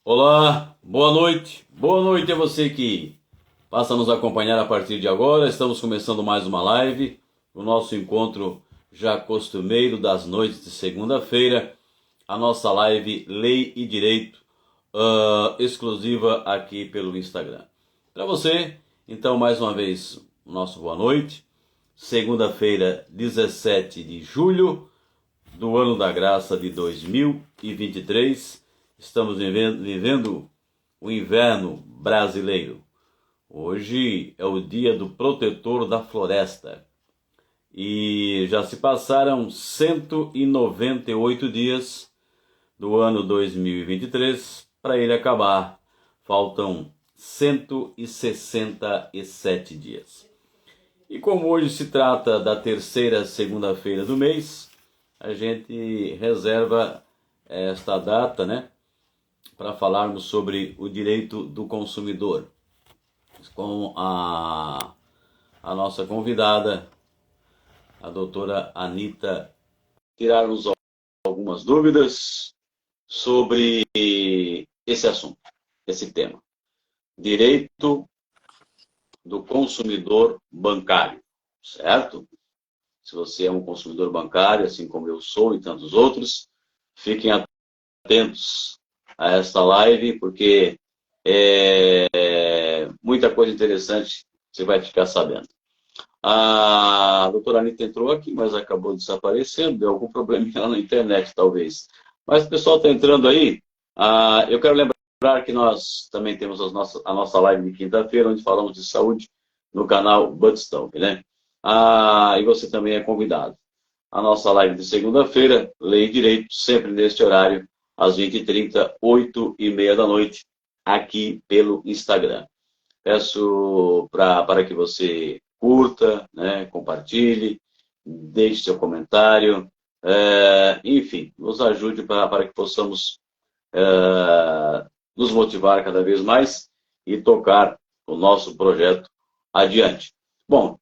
Olá, boa noite. Boa noite a você que passa a nos acompanhar a partir de agora. Estamos começando mais uma live, o nosso encontro já costumeiro das noites de segunda-feira, a nossa live Lei e Direito, exclusiva aqui pelo Instagram. Para você, então, mais uma vez, nosso boa noite. Segunda-feira, 17 de julho do ano da graça de 2023. Estamos vivendo o inverno brasileiro. Hoje é o dia do protetor da floresta. E já se passaram 198 dias do ano 2023 para ele acabar. Faltam 167 dias. E como hoje se trata da terceira segunda-feira do mês, a gente reserva esta data, né, para falarmos sobre o direito do consumidor, com a nossa convidada, a doutora Anita, tirarmos algumas dúvidas sobre esse assunto, esse tema. Direito do consumidor bancário, certo? Se você é um consumidor bancário, assim como eu sou e tantos outros, fiquem atentos a esta live, porque muita coisa interessante você vai ficar sabendo. A doutora Anitta entrou aqui, mas acabou desaparecendo, deu algum probleminha lá na internet, talvez. Mas o pessoal está entrando aí. Eu quero lembrar que nós também temos a nossa live de quinta-feira, onde falamos de saúde no canal Budstone, né? E você também é convidado. A nossa live de segunda-feira, Lei e Direito, sempre neste horário, às 20h30, 8h30 da noite, aqui pelo Instagram. Peço para que você curta, né, compartilhe, deixe seu comentário, enfim, nos ajude para que possamos nos motivar cada vez mais e tocar o nosso projeto adiante. Bom,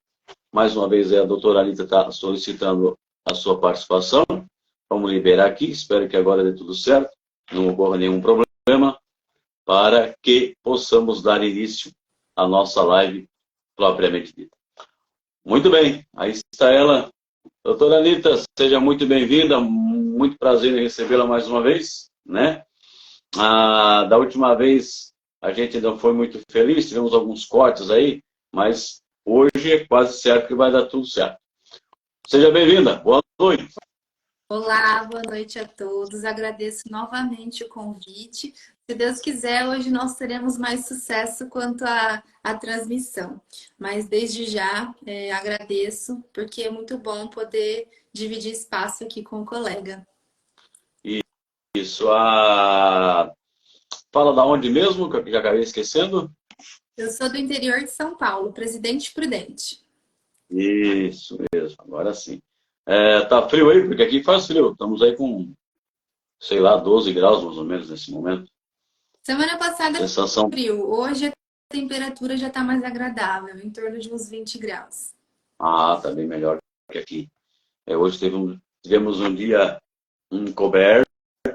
mais uma vez a doutora Anitta está solicitando a sua participação. Vamos liberar aqui, espero que agora dê tudo certo, não ocorra nenhum problema, para que possamos dar início à nossa live propriamente dita. Muito bem, aí está ela. Doutora Anitta, seja muito bem-vinda, muito prazer em recebê-la mais uma vez, né? Da última vez a gente não foi muito feliz, tivemos alguns cortes aí, mas hoje é quase certo que vai dar tudo certo. Seja bem-vinda, boa noite. Olá, boa noite a todos. Agradeço novamente o convite. Se Deus quiser, hoje nós teremos mais sucesso quanto à transmissão. Mas desde já agradeço, porque é muito bom poder dividir espaço aqui com o colega. Isso, fala da onde mesmo, que eu já acabei esquecendo? Eu sou do interior de São Paulo, Presidente Prudente. Isso mesmo, agora sim. Tá frio aí? Porque aqui faz frio. Estamos aí com, sei lá, 12 graus mais ou menos nesse momento. Semana passada Sensação. foi frio, hoje a temperatura já está mais agradável, em torno de uns 20 graus. Tá bem melhor que aqui. Hoje tivemos um dia encoberto,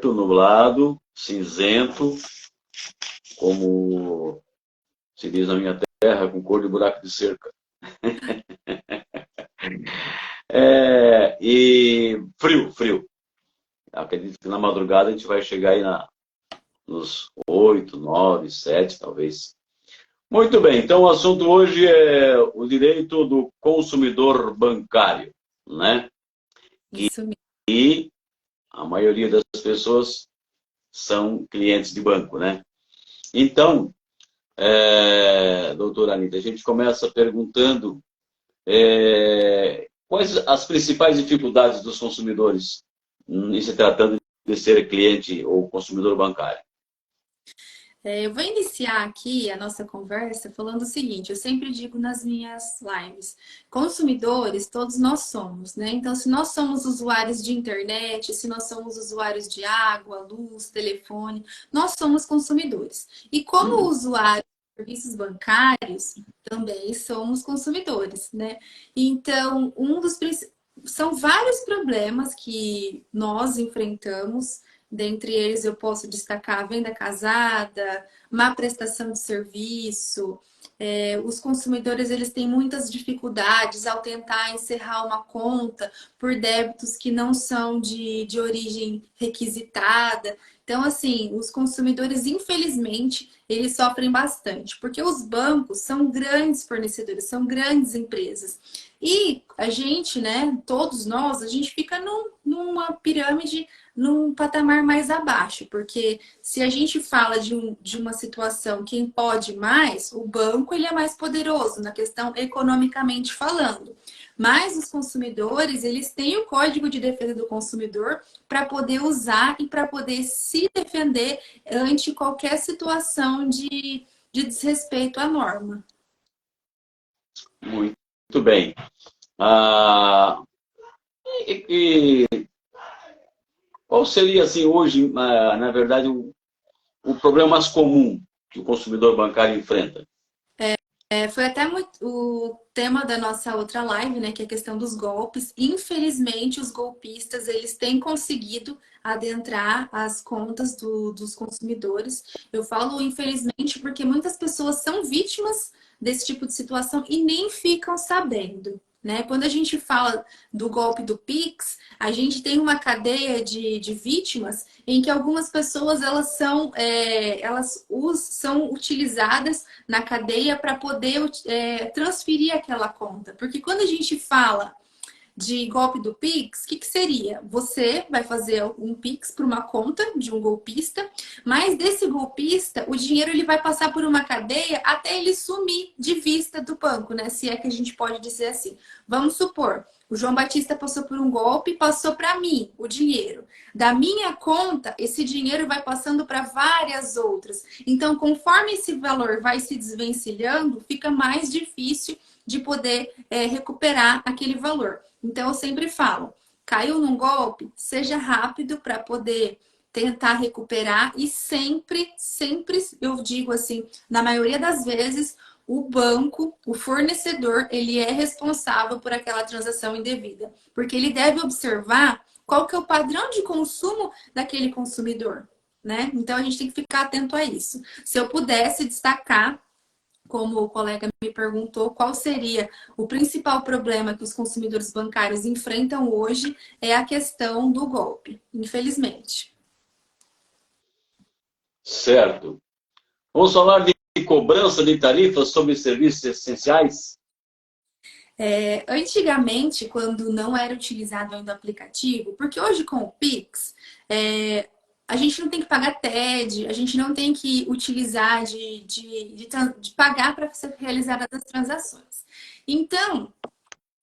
nublado, cinzento, como se diz na minha terra, com cor de buraco de cerca. E frio, frio. Acredito que na madrugada a gente vai chegar aí nos 8, 9, 7, talvez. Muito bem, então o assunto hoje é o direito do consumidor bancário, né? Isso mesmo. E a maioria das pessoas são clientes de banco, né? Então, doutora Anitta, a gente começa perguntando quais as principais dificuldades dos consumidores em se tratando de ser cliente ou consumidor bancário. Eu vou iniciar aqui a nossa conversa falando o seguinte: eu sempre digo nas minhas lives, consumidores todos nós somos, né? Então, se nós somos usuários de internet, se nós somos usuários de água, luz, telefone, nós somos consumidores. E como Uhum. usuários de serviços bancários, também somos consumidores, né? Então, são vários problemas que nós enfrentamos Dentre eles eu posso destacar a venda casada, má prestação de serviço. Os consumidores eles têm muitas dificuldades ao tentar encerrar uma conta por débitos que não são de origem requisitada. Então, assim, os consumidores, infelizmente, eles sofrem bastante, porque os bancos são grandes fornecedores, são grandes empresas. E a gente, né, todos nós, a gente fica numa pirâmide, num patamar mais abaixo, porque se a gente fala de uma situação quem pode mais, o banco ele é mais poderoso na questão economicamente falando. Mas os consumidores, eles têm o Código de Defesa do Consumidor para poder usar e para poder se defender ante qualquer situação de desrespeito à norma. Muito bem. Ah, e qual seria, assim, hoje, na verdade, o problema mais comum que o consumidor bancário enfrenta? Foi até o tema da nossa outra live, né, que é a questão dos golpes. Infelizmente, os golpistas, eles têm conseguido adentrar as contas dos consumidores. Eu falo infelizmente porque muitas pessoas são vítimas desse tipo de situação e nem ficam sabendo. Né? Quando a gente fala do golpe do Pix, a gente tem uma cadeia de vítimas em que algumas pessoas são utilizadas na cadeia para poder transferir aquela conta. Porque quando a gente fala de golpe do Pix, o que seria? Você vai fazer um Pix para uma conta de um golpista, mas desse golpista, o dinheiro ele vai passar por uma cadeia até ele sumir de vista do banco, né? Se é que a gente pode dizer assim. Vamos supor, o João Batista passou por um golpe e passou para mim o dinheiro. Da minha conta, esse dinheiro vai passando para várias outras. Então, conforme esse valor vai se desvencilhando, fica mais difícil de poder recuperar aquele valor. Então, eu sempre falo, caiu num golpe, seja rápido para poder tentar recuperar e sempre, eu digo assim, na maioria das vezes, o banco, o fornecedor, ele é responsável por aquela transação indevida, porque ele deve observar qual que é o padrão de consumo daquele consumidor, né? Então, a gente tem que ficar atento a isso. Se eu pudesse destacar, como o colega me perguntou, qual seria o principal problema que os consumidores bancários enfrentam hoje, é a questão do golpe, infelizmente. Certo. Vamos falar de cobrança de tarifas sobre serviços essenciais? Antigamente, quando não era utilizado ainda o aplicativo, porque hoje com o Pix, a gente não tem que pagar TED, a gente não tem que utilizar de pagar para ser realizadas as transações. Então,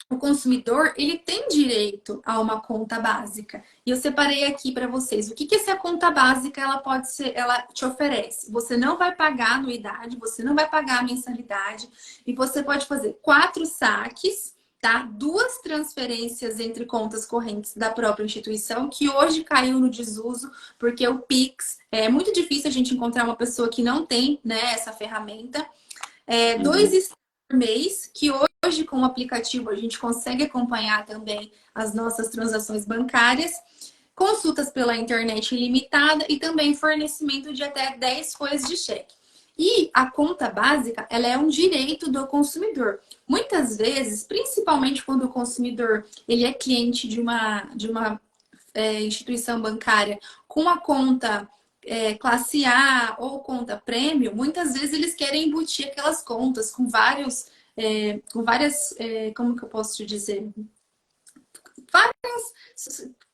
o consumidor, ele tem direito a uma conta básica. E eu separei aqui para vocês o que essa conta básica ela te oferece. Você não vai pagar anuidade, você não vai pagar a mensalidade e você pode fazer 4 saques, tá? 2 transferências entre contas correntes da própria instituição, que hoje caiu no desuso, porque o Pix é muito difícil a gente encontrar uma pessoa que não tem, né, essa ferramenta. 2 por mês, que hoje com o aplicativo a gente consegue acompanhar também as nossas transações bancárias, consultas pela internet ilimitada e também fornecimento de até 10 folhas de cheque. E a conta básica, ela é um direito do consumidor. Muitas vezes, principalmente quando o consumidor ele é cliente de uma instituição bancária com a conta classe A ou conta prêmio, muitas vezes eles querem embutir aquelas contas com várias, como que eu posso te dizer?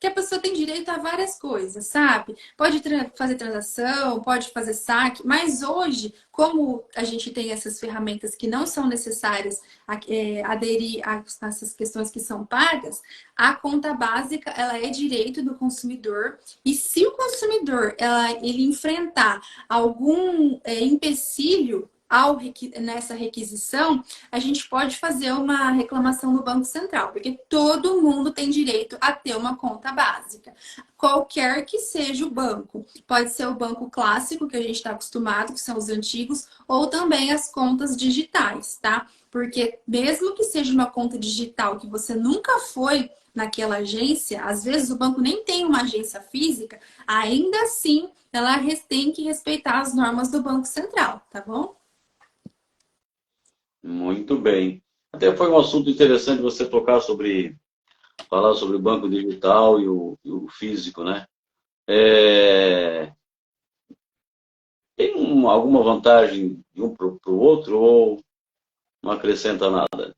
Que a pessoa tem direito a várias coisas, sabe? Pode fazer transação, pode fazer saque, mas hoje, como a gente tem essas ferramentas que não são necessárias aderir a essas questões que são pagas, a conta básica ela é direito do consumidor e se o consumidor ele enfrentar algum empecilho nessa requisição, a gente pode fazer uma reclamação no Banco Central, porque todo mundo tem direito a ter uma conta básica. Qualquer que seja o banco. Pode ser o banco clássico, que a gente está acostumado, que são os antigos, ou também as contas digitais, tá? Porque mesmo que seja uma conta digital que você nunca foi naquela agência, às vezes o banco nem tem uma agência física, ainda assim ela tem que respeitar as normas do Banco Central, tá bom? Muito bem. Até foi um assunto interessante você tocar sobre, falar sobre o banco digital e o físico, né? É, tem alguma vantagem de um para o outro ou não acrescenta nada?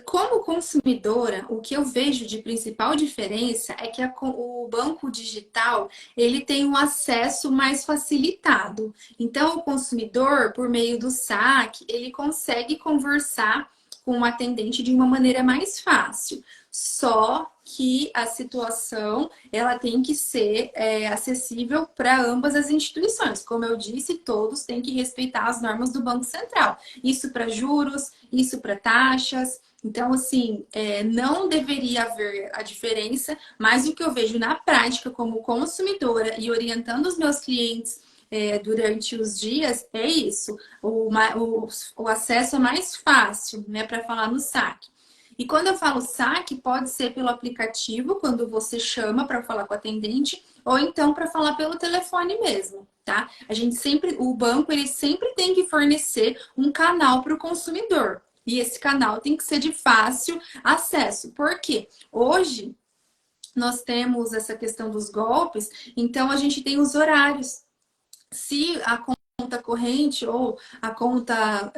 Como consumidora, o que eu vejo de principal diferença é que o banco digital ele tem um acesso mais facilitado. Então, o consumidor, por meio do saque, ele consegue conversar com o atendente de uma maneira mais fácil. Só que a situação ela tem que ser acessível para ambas as instituições. Como eu disse, todos têm que respeitar as normas do Banco Central. Isso para juros, isso para taxas. Então, assim, não deveria haver a diferença, mas o que eu vejo na prática como consumidora e orientando os meus clientes durante os dias é isso. O acesso é mais fácil, né, para falar no saque. E quando eu falo saque, pode ser pelo aplicativo, quando você chama para falar com o atendente, ou então para falar pelo telefone mesmo, tá? O banco, ele sempre tem que fornecer um canal para o consumidor. E esse canal tem que ser de fácil acesso. Por quê? Hoje nós temos essa questão dos golpes, então a gente tem os horários. Se a conta corrente ou a conta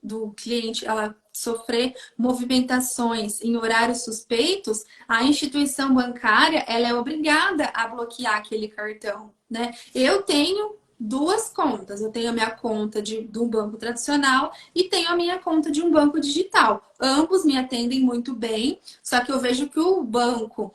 do cliente ela sofrer movimentações em horários suspeitos, a instituição bancária ela é obrigada a bloquear aquele cartão, né? Eu tenho duas contas. Eu tenho a minha conta de um banco tradicional e tenho a minha conta de um banco digital. Ambos me atendem muito bem, só que eu vejo que o banco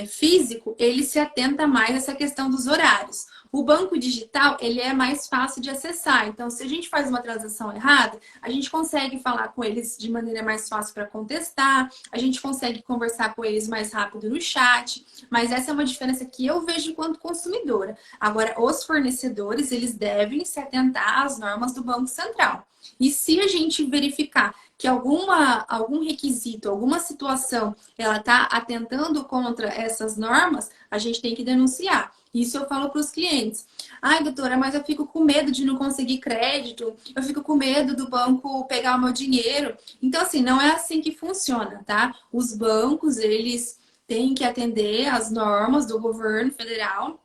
físico, ele se atenta mais a essa questão dos horários. O banco digital, ele é mais fácil de acessar. Então, se a gente faz uma transação errada, a gente consegue falar com eles de maneira mais fácil para contestar, a gente consegue conversar com eles mais rápido no chat, mas essa é uma diferença que eu vejo enquanto consumidora. Agora, os fornecedores, eles devem se atentar às normas do Banco Central. E se a gente verificar que algum requisito, alguma situação, ela está atentando contra essas normas, a gente tem que denunciar. Isso eu falo para os clientes. Ai, doutora, mas eu fico com medo de não conseguir crédito, eu fico com medo do banco pegar o meu dinheiro. Então, assim, não é assim que funciona, tá? Os bancos, eles têm que atender às normas do governo federal.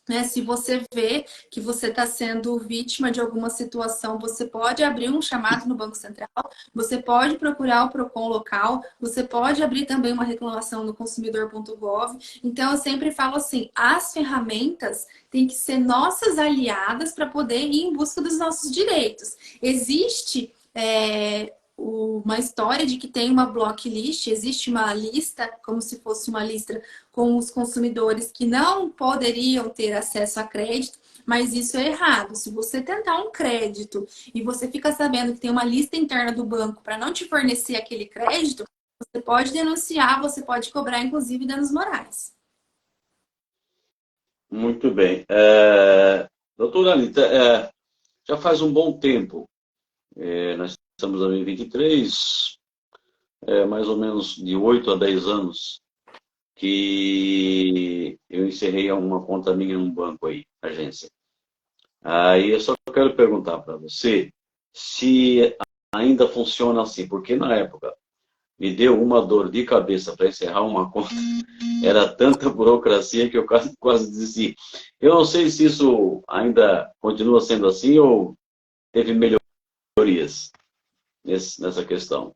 Né? Se você vê que você está sendo vítima de alguma situação, você pode abrir um chamado no Banco Central, você pode procurar o PROCON local, você pode abrir também uma reclamação no consumidor.gov. Então, eu sempre falo assim, as ferramentas têm que ser nossas aliadas para poder ir em busca dos nossos direitos. Existe uma história de que tem uma blocklist, existe uma lista, como se fosse uma lista com os consumidores que não poderiam ter acesso a crédito, mas isso é errado. Se você tentar um crédito e você fica sabendo que tem uma lista interna do banco para não te fornecer aquele crédito, você pode denunciar, você pode cobrar, inclusive, danos morais. Muito bem. Doutora Anitta, já faz um bom tempo, nós estamos em 2023, mais ou menos de 8 a 10 anos, que eu encerrei uma conta minha num banco aí, agência. Aí eu só quero perguntar para você se ainda funciona assim, porque na época me deu uma dor de cabeça para encerrar uma conta, era tanta burocracia que eu quase desisti. Eu não sei se isso ainda continua sendo assim ou teve melhorias nessa questão.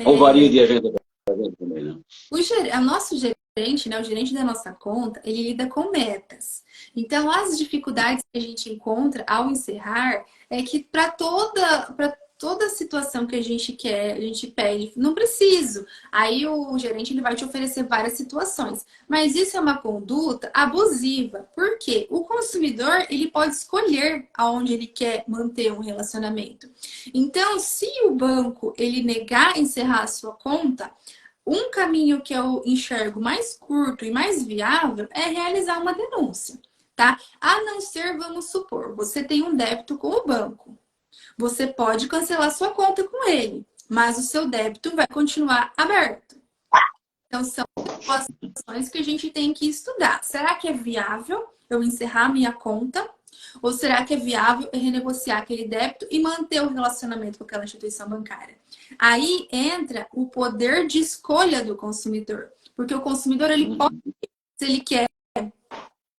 Ou varia de agenda para agenda também, né? O nosso gerente, né, o gerente da nossa conta, ele lida com metas. Então, as dificuldades que a gente encontra ao encerrar é que para toda situação que a gente quer, a gente pede, não preciso. Aí o gerente ele vai te oferecer várias situações. Mas isso é uma conduta abusiva. Por quê? O consumidor, ele pode escolher aonde ele quer manter um relacionamento. Então, se o banco ele negar encerrar a sua conta, um caminho que eu enxergo mais curto e mais viável é realizar uma denúncia, tá? A não ser, vamos supor, você tem um débito com o banco. Você pode cancelar sua conta com ele, mas o seu débito vai continuar aberto. Então, são situações que a gente tem que estudar. Será que é viável eu encerrar minha conta? Ou será que é viável eu renegociar aquele débito e manter o relacionamento com aquela instituição bancária? Aí entra o poder de escolha do consumidor. Porque o consumidor, ele pode, se ele quer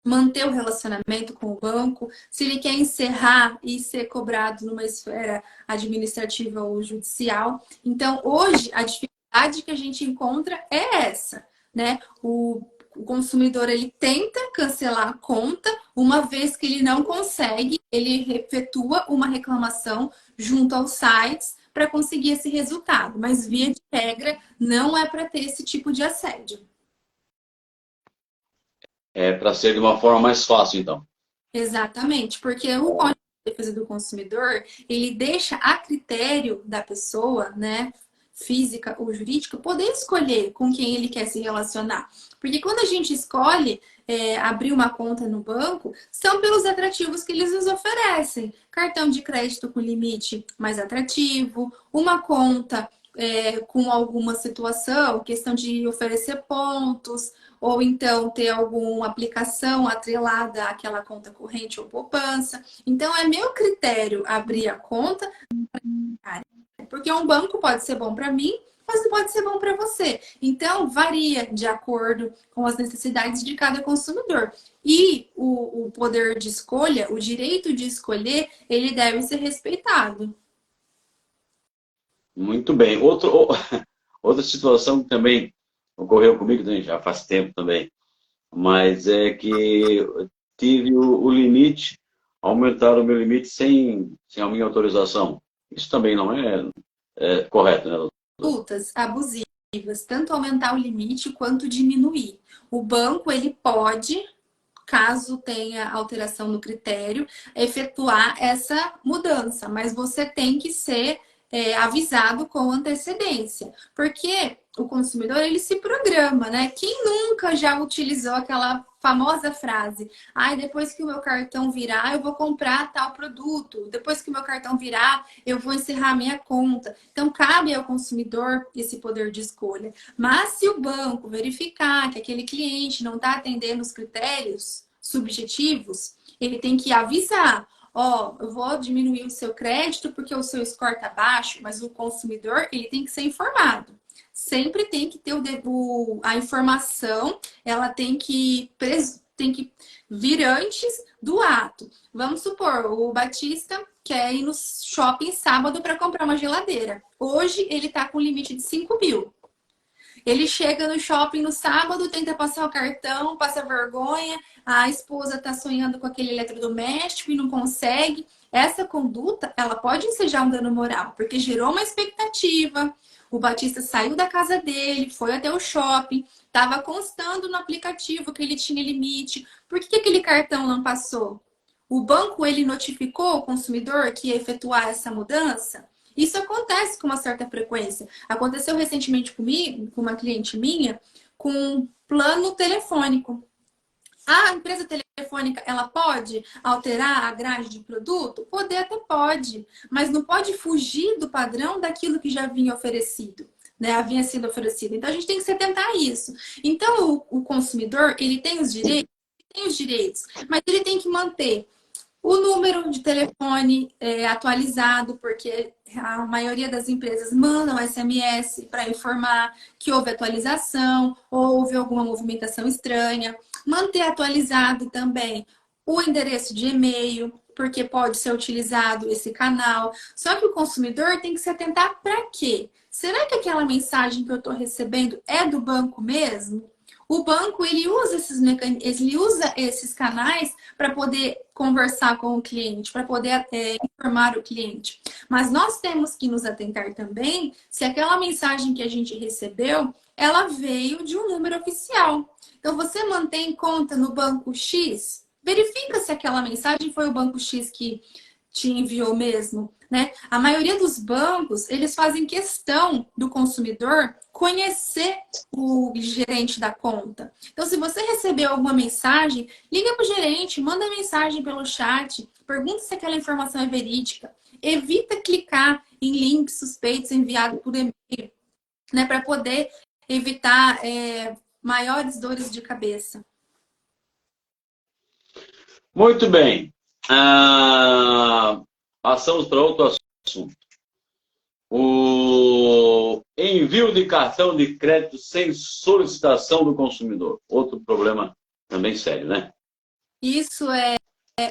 manter o relacionamento com o banco, se ele quer encerrar e ser cobrado numa esfera administrativa ou judicial. Então, hoje, a dificuldade que a gente encontra é essa, né? O consumidor, ele tenta cancelar a conta, uma vez que ele não consegue, ele efetua uma reclamação junto aos sites para conseguir esse resultado. Mas, via de regra, não é para ter esse tipo de assédio. É para ser de uma forma mais fácil, então. Exatamente, porque o Código de Defesa do Consumidor, ele deixa a critério da pessoa, né, física ou jurídica, poder escolher com quem ele quer se relacionar. Porque quando a gente escolhe abrir uma conta no banco, são pelos atrativos que eles nos oferecem. Cartão de crédito com limite mais atrativo, uma conta com alguma situação, questão de oferecer pontos, ou então ter alguma aplicação atrelada àquela conta corrente ou poupança. Então, é meu critério abrir a conta, porque um banco pode ser bom para mim, mas não pode ser bom para você. Então, varia de acordo com as necessidades de cada consumidor. E o poder de escolha, o direito de escolher, ele deve ser respeitado. Muito bem. Outra situação que também ocorreu comigo, também, já faz tempo também, mas é que eu tive o limite, aumentaram o meu limite sem a minha autorização. Isso também não é correto, né? Condutas abusivas, tanto aumentar o limite quanto diminuir. O banco, ele pode, caso tenha alteração no critério, efetuar essa mudança, mas você tem que ser avisado com antecedência, porque o consumidor, ele se programa, né? Quem nunca já utilizou aquela famosa frase: ai, depois que o meu cartão virar, eu vou comprar tal produto, depois que o meu cartão virar, eu vou encerrar minha conta. Então, cabe ao consumidor esse poder de escolha. Mas se o banco verificar que aquele cliente não está atendendo os critérios subjetivos, ele tem que avisar: ó, eu vou diminuir o seu crédito porque o seu score está baixo, mas o consumidor, ele tem que ser informado. Sempre tem que ter a informação, ela tem que vir antes do ato. Vamos supor, o Batista quer ir no shopping sábado para comprar uma geladeira. Hoje ele está com limite de 5.000. Ele chega no shopping no sábado, tenta passar o cartão, passa vergonha, a esposa está sonhando com aquele eletrodoméstico e não consegue. Essa conduta, ela pode ensejar um dano moral, porque gerou uma expectativa. O Batista saiu da casa dele, foi até o shopping, estava constando no aplicativo que ele tinha limite. Por que aquele cartão não passou? O banco, ele notificou o consumidor que ia efetuar essa mudança? Isso acontece com uma certa frequência. Aconteceu recentemente comigo, com uma cliente minha, com um plano telefônico. A empresa telefônica, ela pode alterar a grade de produto? Poder até pode, mas não pode fugir do padrão daquilo que já vinha oferecido, né? Havia sido oferecido. Então, a gente tem que se atentar a isso. Então, o consumidor, ele tem os direitos, mas ele tem que manter o número de telefone atualizado, porque a maioria das empresas mandam SMS para informar que houve atualização ou houve alguma movimentação estranha. Manter atualizado também o endereço de e-mail, porque pode ser utilizado esse canal. Só que o consumidor tem que se atentar para quê? Será que aquela mensagem que eu estou recebendo é do banco mesmo? O banco, ele usa ele usa esses canais para poder conversar com o cliente, para poder informar o cliente. Mas nós temos que nos atentar também se aquela mensagem que a gente recebeu, ela veio de um número oficial. Então, você mantém conta no banco X, verifica se aquela mensagem foi o banco X que te enviou mesmo, né? A maioria dos bancos, eles fazem questão do consumidor conhecer o gerente da conta. Então, se você recebeu alguma mensagem, liga para o gerente, manda mensagem pelo chat, pergunta se aquela informação é verídica. Evita clicar em links suspeitos enviados por e-mail, né? Para poder evitar maiores dores de cabeça. Muito bem. Passamos para outro assunto. O envio de cartão de crédito sem solicitação do consumidor. Outro problema também sério, né? Isso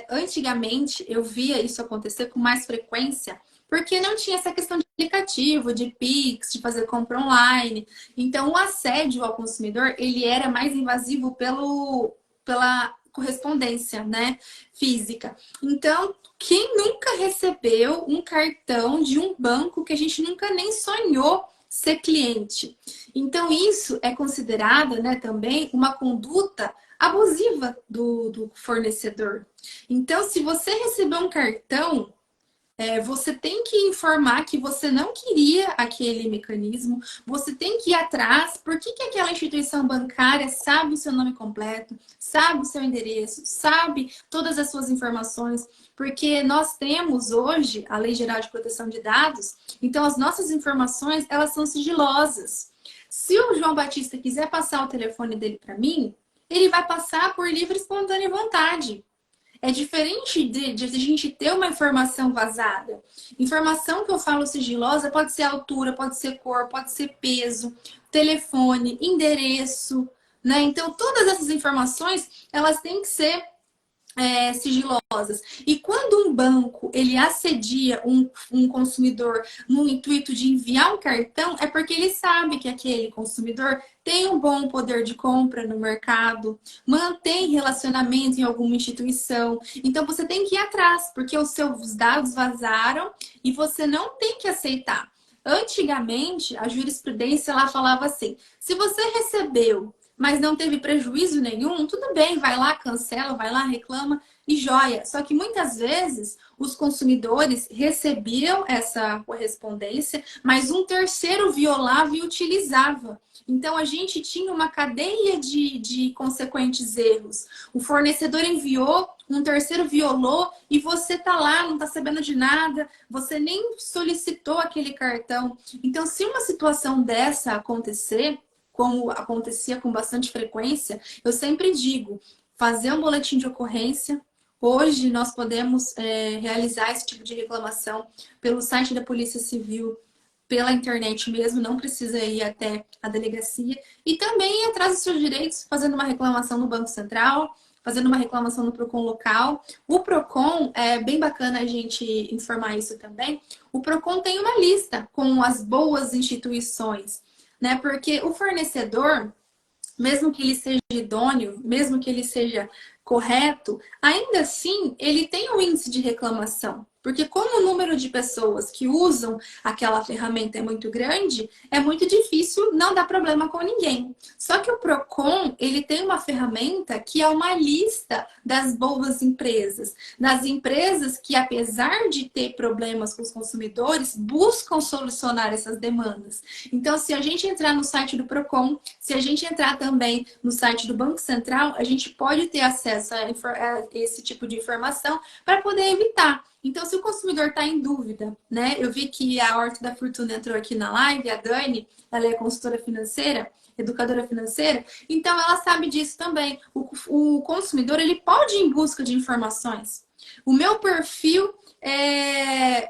antigamente eu via isso acontecer com mais frequência, porque não tinha essa questão de aplicativo, de Pix, de fazer compra online. Então, o assédio ao consumidor, ele era mais invasivo pela correspondência, né, física. Então, quem nunca recebeu um cartão de um banco que a gente nunca nem sonhou ser cliente? Então, isso é considerado, né, também uma conduta abusiva do fornecedor. Então, se você receber um cartão, você tem que informar que você não queria aquele mecanismo, você tem que ir atrás, por que aquela instituição bancária sabe o seu nome completo, sabe o seu endereço, sabe todas as suas informações, porque nós temos hoje a Lei Geral de Proteção de Dados, então as nossas informações, elas são sigilosas. Se o João Batista quiser passar o telefone dele para mim, ele vai passar por livre e espontânea vontade. É diferente de a gente ter uma informação vazada. Informação que eu falo sigilosa pode ser altura, pode ser cor, pode ser peso, telefone, endereço, né? Então, todas essas informações, elas têm que ser sigilosas. E quando um banco ele assedia um consumidor no intuito de enviar um cartão, é porque ele sabe que aquele consumidor tem um bom poder de compra no mercado, mantém relacionamento em alguma instituição. Então você tem que ir atrás, porque os seus dados vazaram e você não tem que aceitar. Antigamente, a jurisprudência lá falava assim: se você recebeu mas não teve prejuízo nenhum, tudo bem, vai lá, cancela, vai lá, reclama e joia. Só que muitas vezes os consumidores recebiam essa correspondência, mas um terceiro violava e utilizava. Então a gente tinha uma cadeia de consequentes erros. O fornecedor enviou, um terceiro violou e você tá lá, não tá sabendo de nada, você nem solicitou aquele cartão. Então, se uma situação dessa acontecer, como acontecia com bastante frequência, eu sempre digo, fazer um boletim de ocorrência. Hoje nós podemos realizar esse tipo de reclamação pelo site da Polícia Civil, pela internet mesmo, não precisa ir até a delegacia. E também ir atrás dos seus direitos, fazendo uma reclamação no Banco Central, fazendo uma reclamação no PROCON local. O PROCON, é bem bacana a gente informar isso também, o PROCON tem uma lista com as boas instituições, né? Porque o fornecedor, mesmo que ele seja idôneo, mesmo que ele seja correto, ainda assim ele tem um índice de reclamação. Porque como o número de pessoas que usam aquela ferramenta é muito grande, é muito difícil não dar problema com ninguém. Só que o PROCON, ele tem uma ferramenta que é uma lista das boas empresas. Das empresas que, apesar de ter problemas com os consumidores, buscam solucionar essas demandas. Então, se a gente entrar no site do PROCON, se a gente entrar também no site do Banco Central, a gente pode ter acesso a esse tipo de informação para poder evitar. Então, se o consumidor está em dúvida, né? Eu vi que a Horta da Fortuna entrou aqui na live, a Dani, ela é consultora financeira, educadora financeira, então ela sabe disso também. O consumidor, ele pode ir em busca de informações. O meu perfil,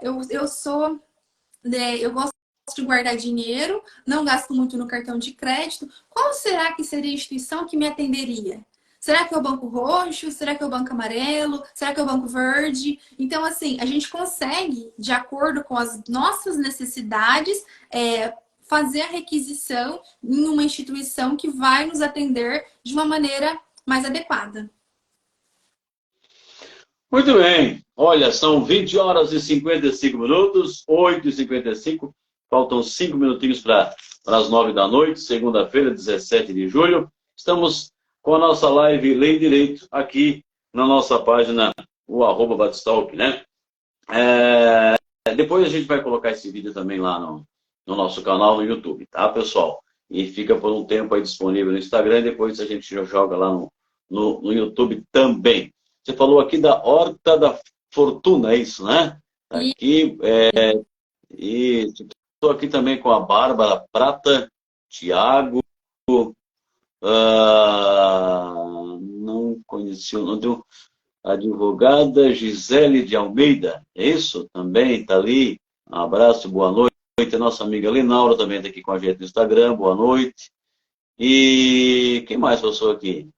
eu sou, eu gosto de guardar dinheiro, não gasto muito no cartão de crédito. Qual será que seria a instituição que me atenderia? Será que é o Banco Roxo? Será que é o Banco Amarelo? Será que é o Banco Verde? Então, assim, a gente consegue, de acordo com as nossas necessidades, fazer a requisição em uma instituição que vai nos atender de uma maneira mais adequada. Muito bem. Olha, são 20 horas e 55 minutos, 8h55. Faltam 5 minutinhos para as 9 da noite, segunda-feira, 17 de julho. Estamos com a nossa live Lei e Direito aqui na nossa página, o @Batistalk, né? Depois a gente vai colocar esse vídeo também lá no nosso canal no YouTube, tá, pessoal? E fica por um tempo aí disponível no Instagram, depois a gente já joga lá no YouTube também. Você falou aqui da Horta da Fortuna, é isso, né? Tá E aqui, e estou aqui também com a Bárbara Prata, Tiago, não conheci o nome, advogada Gisele de Almeida, é isso? Também está ali. Um abraço, boa noite. Nossa amiga Linaura também está aqui com a gente no Instagram, boa noite. E quem mais passou aqui?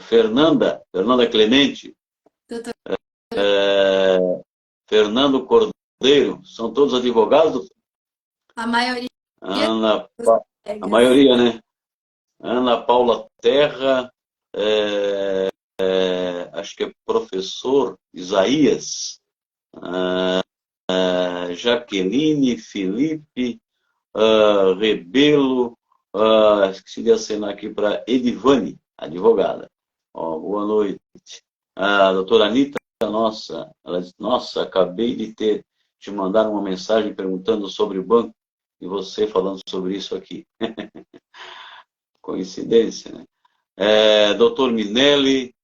Fernanda Clemente, doutora, Fernando Cordeiro, são todos advogados? a maioria Ana, dos a colegas. maioria, né? Ana Paula Terra, acho que é professor Isaías, Jaqueline, Felipe, Rebelo, esqueci de acenar aqui para Edivane, advogada. Ó, boa noite. A doutora Anitta, nossa, ela diz, nossa, acabei de te mandar uma mensagem perguntando sobre o banco e você falando sobre isso aqui. Coincidência, né? Doutor Minelli,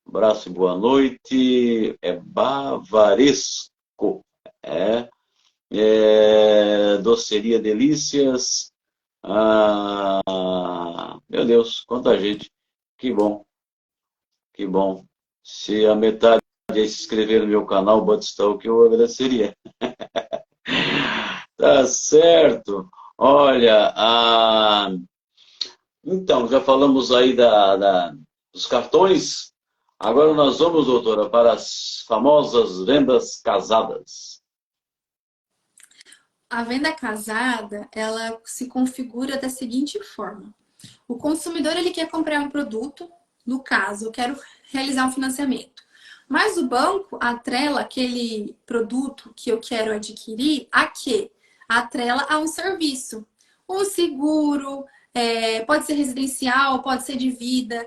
abraço e boa noite. É Bavaresco. Doceria Delícias. Meu Deus, quanta gente. Que bom, que bom. Se a metade aí se inscrever no meu canal, Budstalk, eu agradeceria. Tá certo. Olha, então, já falamos aí dos cartões. Agora nós vamos, doutora, para as famosas vendas casadas. A venda casada, ela se configura da seguinte forma. O consumidor ele quer comprar um produto, no caso, eu quero realizar um financiamento. Mas o banco atrela aquele produto que eu quero adquirir a quê? Atrela a um serviço. Um seguro, pode ser residencial, pode ser de vida.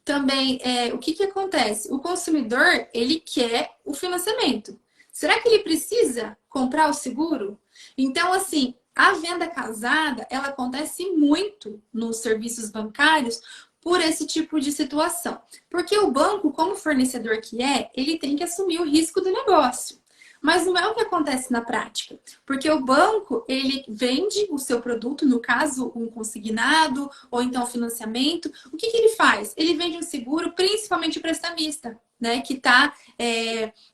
Também, o que que acontece? O consumidor, ele quer o financiamento. Será que ele precisa comprar o seguro? Então, assim, a venda casada, ela acontece muito nos serviços bancários por esse tipo de situação. Porque o banco, como fornecedor que é, ele tem que assumir o risco do negócio. Mas não é o que acontece na prática, porque o banco ele vende o seu produto, no caso um consignado ou então financiamento. O que que ele faz? Ele vende um seguro, principalmente o prestamista, né, que está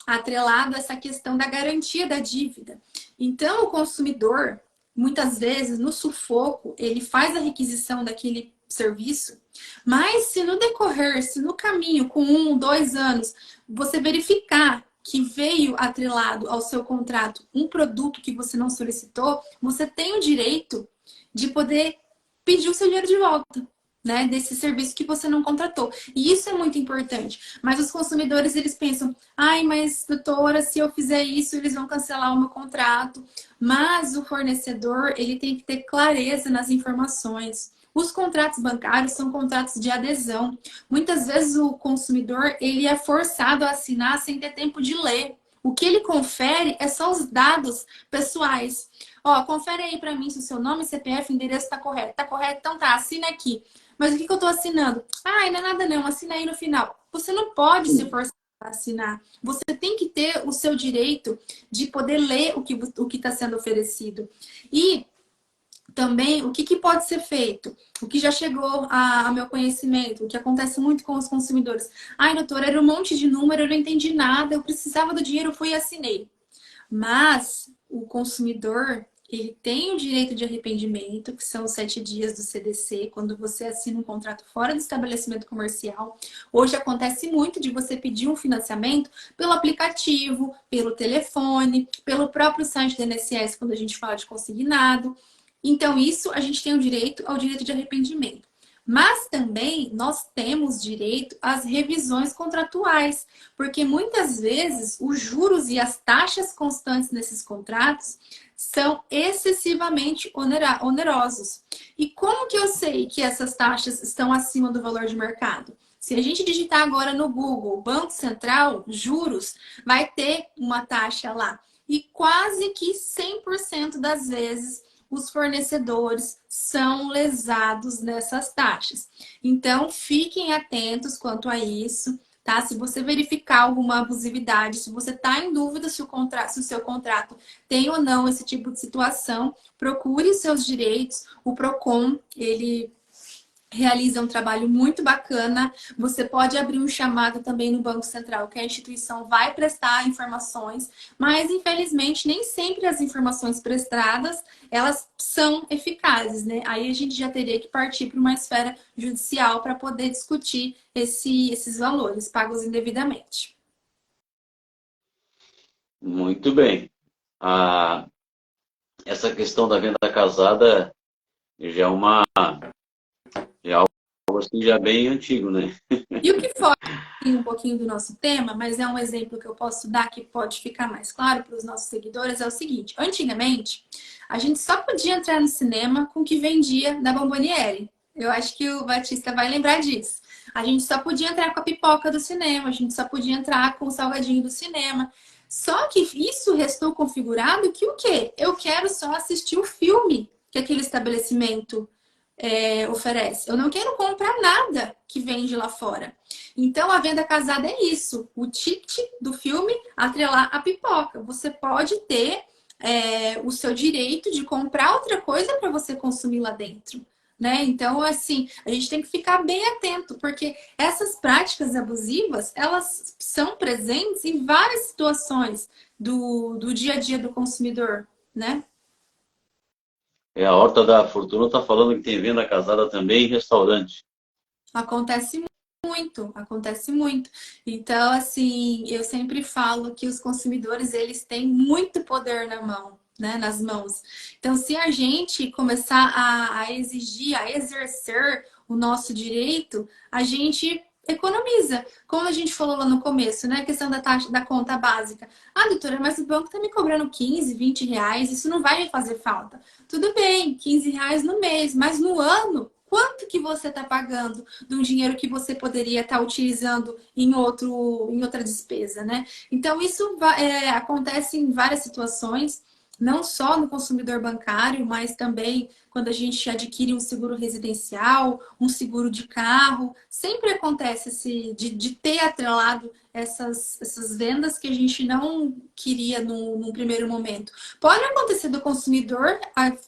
atrelado a essa questão da garantia da dívida. Então o consumidor, muitas vezes no sufoco, ele faz a requisição daquele serviço, mas se no decorrer, se no caminho, com 1, 2 anos, você verificar que veio atrelado ao seu contrato um produto que você não solicitou, você tem o direito de poder pedir o seu dinheiro de volta, né? Desse serviço que você não contratou. E isso é muito importante. Mas os consumidores, eles pensam, ai, mas doutora, se eu fizer isso, eles vão cancelar o meu contrato. Mas o fornecedor, ele tem que ter clareza nas informações. Os contratos bancários são contratos de adesão. Muitas vezes o consumidor ele é forçado a assinar sem ter tempo de ler. O que ele confere é só os dados pessoais. Ó, confere aí para mim se o seu nome, CPF, endereço está correto. Tá correto? Então tá, assina aqui. Mas o que eu estou assinando? Ah, não é nada não, assina aí no final. Você não pode se forçar a assinar. Você tem que ter o seu direito de poder ler o que está sendo oferecido. E também, o que, que pode ser feito? O que já chegou a meu conhecimento, o que acontece muito com os consumidores. Ai, doutora, era um monte de número, eu não entendi nada, eu precisava do dinheiro, eu fui e assinei. Mas o consumidor, ele tem o direito de arrependimento, que são os 7 dias do CDC, quando você assina um contrato fora do estabelecimento comercial. Hoje acontece muito de você pedir um financiamento pelo aplicativo, pelo telefone, pelo próprio site do INSS, quando a gente fala de consignado. Então, isso a gente tem o direito ao direito de arrependimento. Mas também nós temos direito às revisões contratuais, porque muitas vezes os juros e as taxas constantes nesses contratos são excessivamente onerosos. E como que eu sei que essas taxas estão acima do valor de mercado? Se a gente digitar agora no Google Banco Central, juros, vai ter uma taxa lá. E quase que 100% das vezes os fornecedores são lesados nessas taxas. Então, fiquem atentos quanto a isso. Tá? Se você verificar alguma abusividade, se você está em dúvida se o seu contrato tem ou não esse tipo de situação, procure os seus direitos. O Procon, ele realiza um trabalho muito bacana. Você pode abrir um chamado também no Banco Central, que a instituição vai prestar informações, mas infelizmente nem sempre as informações prestadas elas são eficazes, né? Aí a gente já teria que partir para uma esfera judicial para poder discutir esses valores pagos indevidamente. Muito bem. Ah, essa questão da venda casada já é algo assim, já bem antigo, né? E o que foge um pouquinho do nosso tema, mas é um exemplo que eu posso dar que pode ficar mais claro para os nossos seguidores, é o seguinte. Antigamente, a gente só podia entrar no cinema com o que vendia da Bomboniere. Eu acho que o Batista vai lembrar disso. A gente só podia entrar com a pipoca do cinema, a gente só podia entrar com o salgadinho do cinema. Só que isso restou configurado que o quê? Eu quero só assistir o filme que aquele estabelecimento oferece. Eu não quero comprar nada que vende lá fora. Então, a venda casada é isso. O ticket do filme atrelar a pipoca. Você pode ter o seu direito de comprar outra coisa para você consumir lá dentro. Né? Então, assim, a gente tem que ficar bem atento, porque essas práticas abusivas, elas são presentes em várias situações do dia a dia do consumidor, né? A Horta da Fortuna está falando que tem venda casada também em restaurante. Acontece muito, acontece muito. Então, assim, eu sempre falo que os consumidores, eles têm muito poder na mão, né, nas mãos. Então, se a gente começar a exigir, a exercer o nosso direito, a gente economiza. Como a gente falou lá no começo, né, a questão da taxa da conta básica. Ah, doutora, mas o banco está me cobrando 15, 20 reais, isso não vai me fazer falta. Tudo bem, 15 reais no mês, mas no ano, quanto que você está pagando de um dinheiro que você poderia estar utilizando em outra despesa, né? Então, isso acontece em várias situações, não só no consumidor bancário, mas também quando a gente adquire um seguro residencial, um seguro de carro. Sempre acontece de ter atrelado essas vendas que a gente não queria num primeiro momento. Pode acontecer do consumidor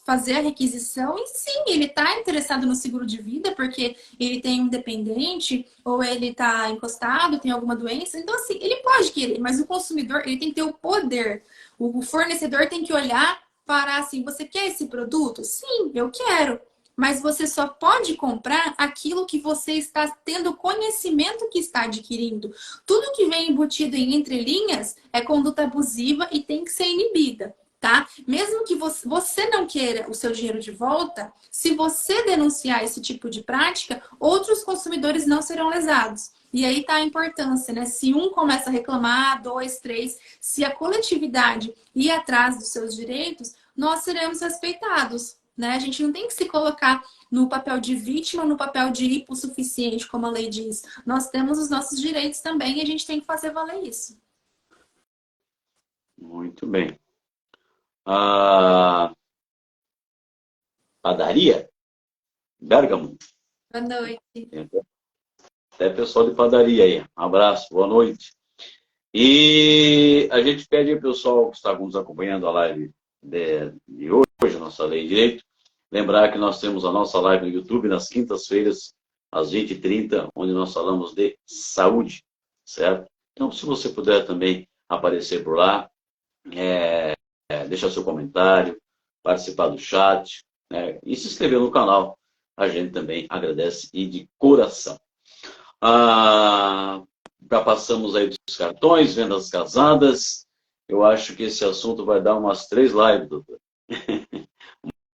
fazer a requisição e sim, ele está interessado no seguro de vida porque ele tem um dependente ou ele está encostado, tem alguma doença. Então, assim, ele pode querer, mas o consumidor ele tem que ter o poder. O fornecedor tem que olhar para assim, você quer esse produto? Sim, eu quero. Mas você só pode comprar aquilo que você está tendo conhecimento que está adquirindo. Tudo que vem embutido em entrelinhas é conduta abusiva e tem que ser inibida, tá? Mesmo que você não queira o seu dinheiro de volta, se você denunciar esse tipo de prática, outros consumidores não serão lesados. E aí está a importância, né? Se um começa a reclamar, dois, três, se a coletividade ir atrás dos seus direitos, nós seremos respeitados. Né? A gente não tem que se colocar no papel de vítima, no papel de hipossuficiente, como a lei diz. Nós temos os nossos direitos também e a gente tem que fazer valer isso. Muito bem. A padaria Bergamo. Boa noite. Até pessoal de padaria aí. Um abraço, boa noite. E a gente pede ao pessoal que está nos acompanhando a live de hoje, nossa Lei de Direito, lembrar que nós temos a nossa live no YouTube nas quintas-feiras, às 20h30, onde nós falamos de saúde, certo? Então, se você puder também aparecer por lá, deixar seu comentário, participar do chat, né, e se inscrever no canal, a gente também agradece e de coração. Já passamos aí dos cartões, vendas casadas. Eu acho que esse assunto vai dar umas 3 lives, doutor.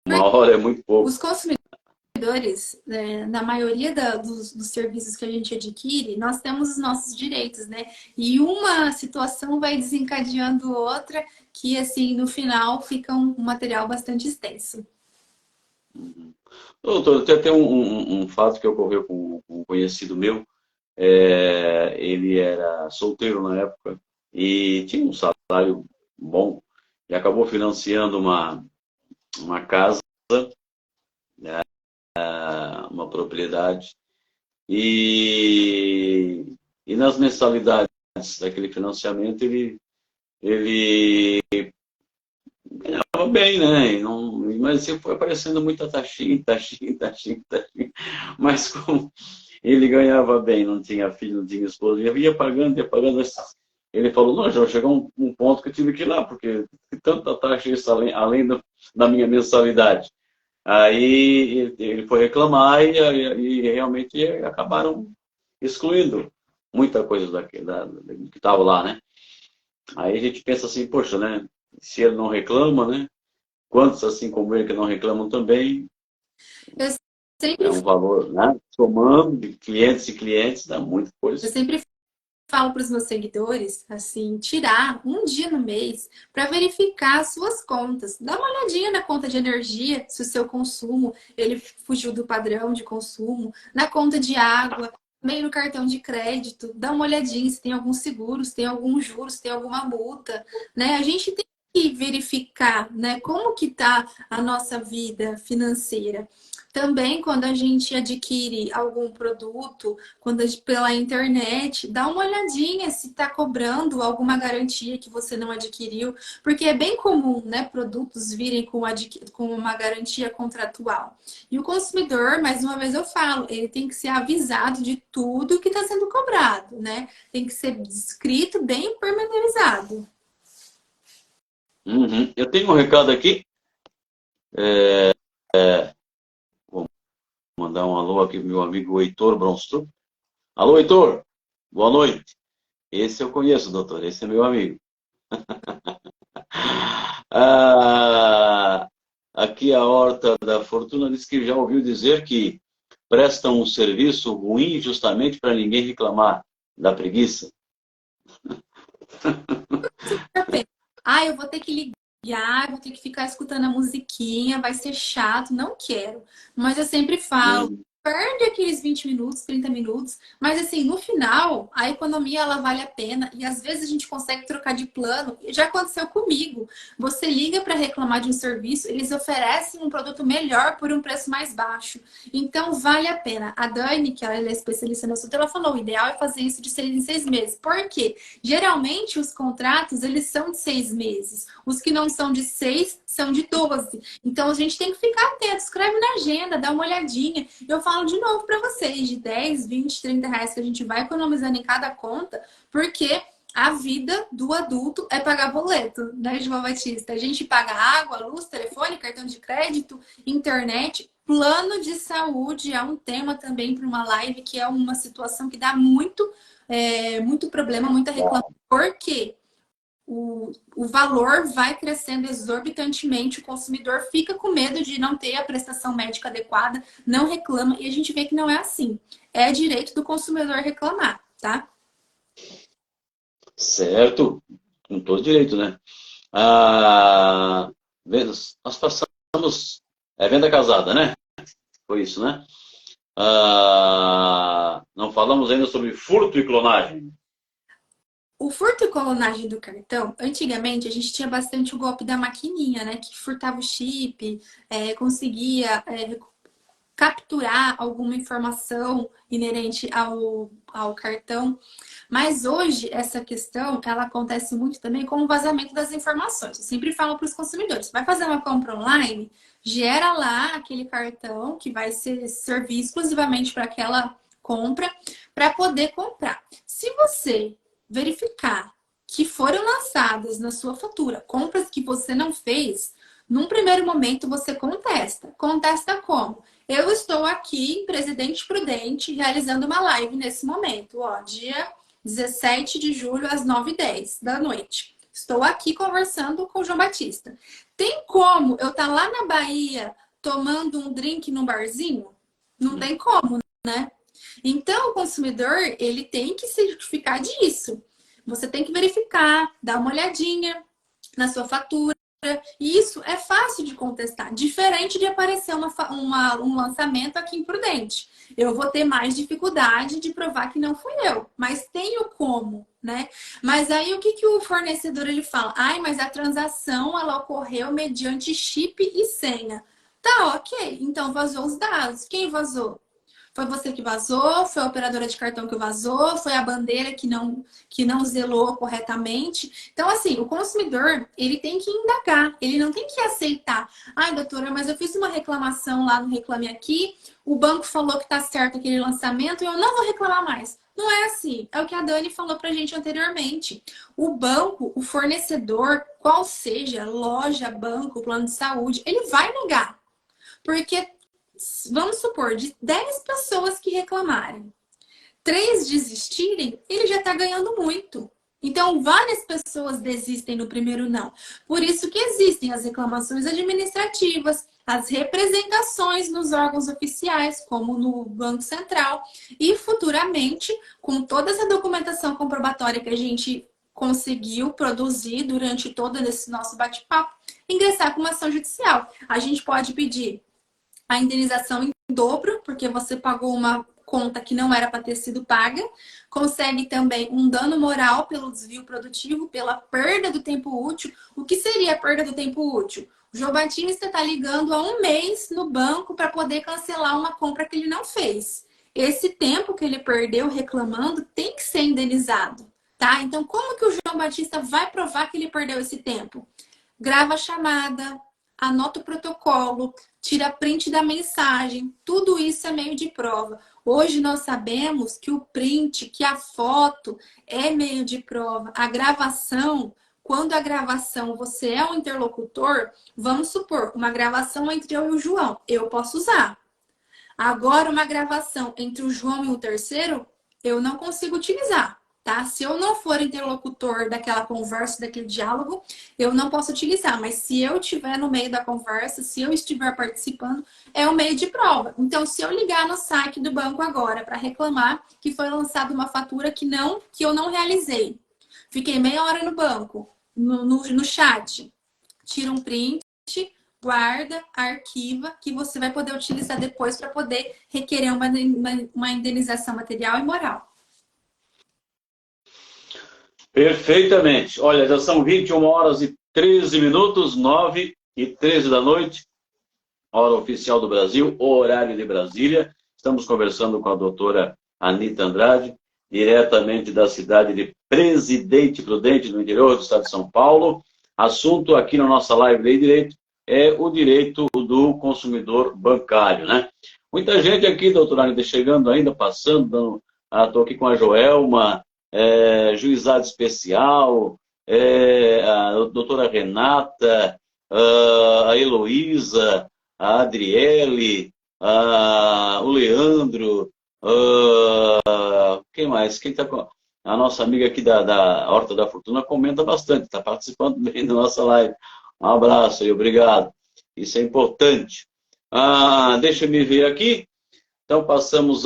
Uma hora é muito pouco. Os consumidores, na maioria dos serviços que a gente adquire, nós temos os nossos direitos, né? E uma situação vai desencadeando outra, que assim, no final, fica um material bastante extenso. Doutor, tem até um fato que ocorreu com um conhecido meu. Ele era solteiro na época e tinha um salário bom e acabou financiando uma casa, uma propriedade. E, e nas mensalidades daquele financiamento ele ganhava bem, né? E não, mas assim, foi aparecendo muita taxinha, taxinha, taxinha, taxinha. Mas como ele ganhava bem, não tinha filho, não tinha esposa, ia pagando, ia pagando. Ele falou, não, já chegou um ponto que eu tive que ir lá, porque tanta taxa isso além da minha mensalidade. Aí ele foi reclamar e realmente acabaram excluindo muita coisa que estava lá, né? Aí a gente pensa assim, poxa, né? Se ele não reclama, né? Quantos assim como ele que não reclamam também, Eu é sempre, um valor, né? Somando de clientes e clientes, dá muita eu coisa. sempre falo para os meus seguidores, assim, tirar um dia no mês para verificar as suas contas. Dá uma olhadinha na conta de energia, se o seu consumo ele fugiu do padrão de consumo, na conta de água, meio no cartão de crédito, dá uma olhadinha se tem alguns seguros, se tem alguns juros, se tem alguma multa, né? A gente tem que verificar, né, como que tá a nossa vida financeira. Também quando a gente adquire algum produto, pela internet, dá uma olhadinha se está cobrando alguma garantia que você não adquiriu, porque é bem comum, né, produtos virem com uma garantia contratual. E o consumidor, mais uma vez eu falo, ele tem que ser avisado de tudo que está sendo cobrado, né? Tem que ser escrito bem pormenorizado. Uhum. Eu tenho um recado aqui, vou mandar um alô aqui pro meu amigo Heitor Bronstrup. Alô, Heitor, boa noite. Esse eu conheço, doutor, esse é meu amigo. Ah, aqui a Horta da Fortuna diz que já ouviu dizer que prestam um serviço ruim justamente para ninguém reclamar da preguiça. Ah, eu vou ter que ligar, vou ter que ficar escutando a musiquinha, vai ser chato, não quero. Mas eu sempre falo, Hum. perde aqueles 20 minutos, 30 minutos, mas assim, no final, a economia ela vale a pena e às vezes a gente consegue trocar de plano. Já aconteceu comigo. Você liga para reclamar de um serviço, eles oferecem um produto melhor por um preço mais baixo. Então vale a pena. A Dani, que ela é especialista no assunto, ela falou, o ideal é fazer isso de 6 em 6 meses. Por quê? Geralmente, os contratos, eles são de 6 meses. Os que não são de 6, são de 12. Então, a gente tem que ficar atento. Escreve na agenda, dá uma olhadinha. Eu falo de novo para vocês, de 10, 20, 30 reais que a gente vai economizando em cada conta, porque a vida do adulto é pagar boleto, né, João Batista? A gente paga água, luz, telefone, cartão de crédito, internet. Plano de saúde é um tema também para uma live, que é uma situação que dá muito problema, muita reclamação. Por quê? O valor vai crescendo exorbitantemente, o consumidor fica com medo de não ter a prestação médica adequada, não reclama, e a gente vê que não é assim. É direito do consumidor reclamar, tá? Certo, com todo direito, né? Ah, nós passamos. É venda casada, né? Foi isso, né? Não falamos ainda sobre furto e clonagem. O furto e clonagem do cartão, antigamente a gente tinha bastante o golpe da maquininha, né? Que furtava o chip, conseguia capturar alguma informação inerente ao cartão. Mas hoje, essa questão, ela acontece muito também com o vazamento das informações. Eu sempre falo para os consumidores, vai fazer uma compra online, gera lá aquele cartão que vai servir exclusivamente para aquela compra, para poder comprar. Se você verificar que foram lançadas na sua fatura compras que você não fez, num primeiro momento você contesta. Contesta como? Eu estou aqui em Presidente Prudente realizando uma live nesse momento, ó, dia 17 de julho às 9h10 da noite. Estou aqui conversando com o João Batista. Tem como eu estar lá na Bahia tomando um drink num barzinho? Não tem como, né? Então, o consumidor, ele tem que se certificar disso. Você tem que verificar, dar uma olhadinha na sua fatura. E isso é fácil de contestar, diferente de aparecer um lançamento aqui em Prudente. eu vou ter mais dificuldade de provar que não fui eu, mas tenho como, né? Mas aí o que que o fornecedor ele fala? Ai, mas a transação ela ocorreu mediante chip e senha. Tá, ok. Então vazou os dados. Quem vazou? Foi você que vazou? Foi a operadora de cartão que vazou? Foi a bandeira que não zelou corretamente? Então, assim, o consumidor, ele tem que indagar, ele não tem que aceitar. Ai, doutora, mas eu fiz uma reclamação lá no Reclame Aqui, o banco falou que tá certo aquele lançamento e eu não vou reclamar mais. Não é assim. É o que a Dani falou pra gente anteriormente. O banco, o fornecedor, qual seja, loja, banco, plano de saúde, ele vai negar. Porque, vamos supor, de 10 pessoas que reclamarem, 3 desistirem, ele já está ganhando muito. Então, várias pessoas desistem no primeiro não. Por isso que existem as reclamações administrativas, as representações nos órgãos oficiais, como no Banco Central, e futuramente, com toda essa documentação comprobatória que a gente conseguiu produzir durante todo esse nosso bate-papo, ingressar com uma ação judicial. A gente pode pedir a indenização em dobro, porque você pagou uma conta que não era para ter sido paga. Consegue também um dano moral pelo desvio produtivo, pela perda do tempo útil. O que seria a perda do tempo útil? O João Batista está ligando há um mês no banco para poder cancelar uma compra que ele não fez. Esse tempo que ele perdeu reclamando tem que ser indenizado, tá? Então, como que o João Batista vai provar que ele perdeu esse tempo? Grava a chamada, anota o protocolo, tira print da mensagem, tudo isso é meio de prova. Hoje nós sabemos que o print, que a foto é meio de prova. A gravação, quando a gravação você é um interlocutor, vamos supor, uma gravação entre eu e o João, eu posso usar. Agora, uma gravação entre o João e o terceiro, eu não consigo utilizar. Tá? Se eu não for interlocutor daquela conversa, daquele diálogo, eu não posso utilizar. Mas se eu estiver no meio da conversa, se eu estiver participando, é um meio de prova. Então, se eu ligar no site do banco agora para reclamar que foi lançada uma fatura que eu não realizei, fiquei meia hora no banco, no chat, tira um print, guarda, arquiva, que você vai poder utilizar depois para poder requerer uma indenização material e moral. Perfeitamente. Olha, já são 21 horas e 13 minutos, 9h13 da noite, hora oficial do Brasil, horário de Brasília. Estamos conversando com a doutora Anita Andrade, diretamente da cidade de Presidente Prudente, no interior do estado de São Paulo. Assunto aqui na nossa live Lei Direito é o direito do consumidor bancário, né? Muita gente aqui, doutora Anita, chegando ainda, passando, estou aqui com a Joelma, juizado especial, a doutora Renata, a Heloísa, a Adriele, o Leandro, quem mais? Quem está com a nossa amiga aqui da Horta da Fortuna comenta bastante, está participando bem da nossa live. Um abraço e obrigado. Isso é importante. Deixa eu me ver aqui. Então, passamos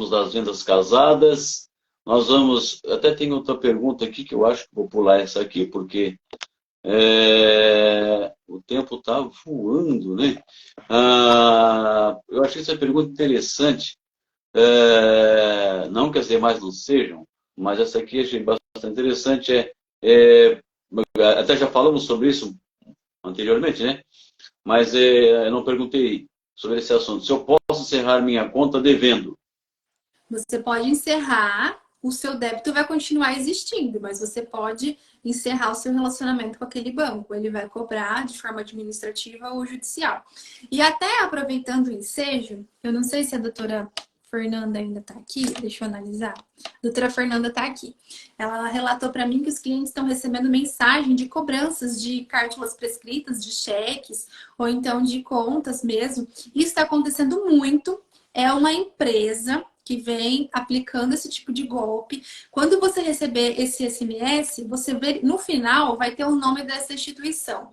das vendas casadas. Nós vamos... Até tem outra pergunta aqui que eu acho que vou pular essa aqui, porque o tempo está voando, né? Eu achei essa pergunta interessante. Não que as demais não sejam, mas essa aqui achei bastante interessante. Até já falamos sobre isso anteriormente, né? Mas eu não perguntei sobre esse assunto. Se eu posso encerrar minha conta devendo? Você pode encerrar, o seu débito vai continuar existindo, mas você pode encerrar o seu relacionamento com aquele banco. Ele vai cobrar de forma administrativa ou judicial. E até aproveitando o ensejo, eu não sei se a doutora Fernanda ainda está aqui, deixa eu analisar. A doutora Fernanda está aqui. Ela relatou para mim que os clientes estão recebendo mensagem de cobranças de cártulas prescritas, de cheques, ou então de contas mesmo. Isso está acontecendo muito. É uma empresa que vem aplicando esse tipo de golpe. Quando você receber esse SMS, você vê, no final vai ter o nome dessa instituição.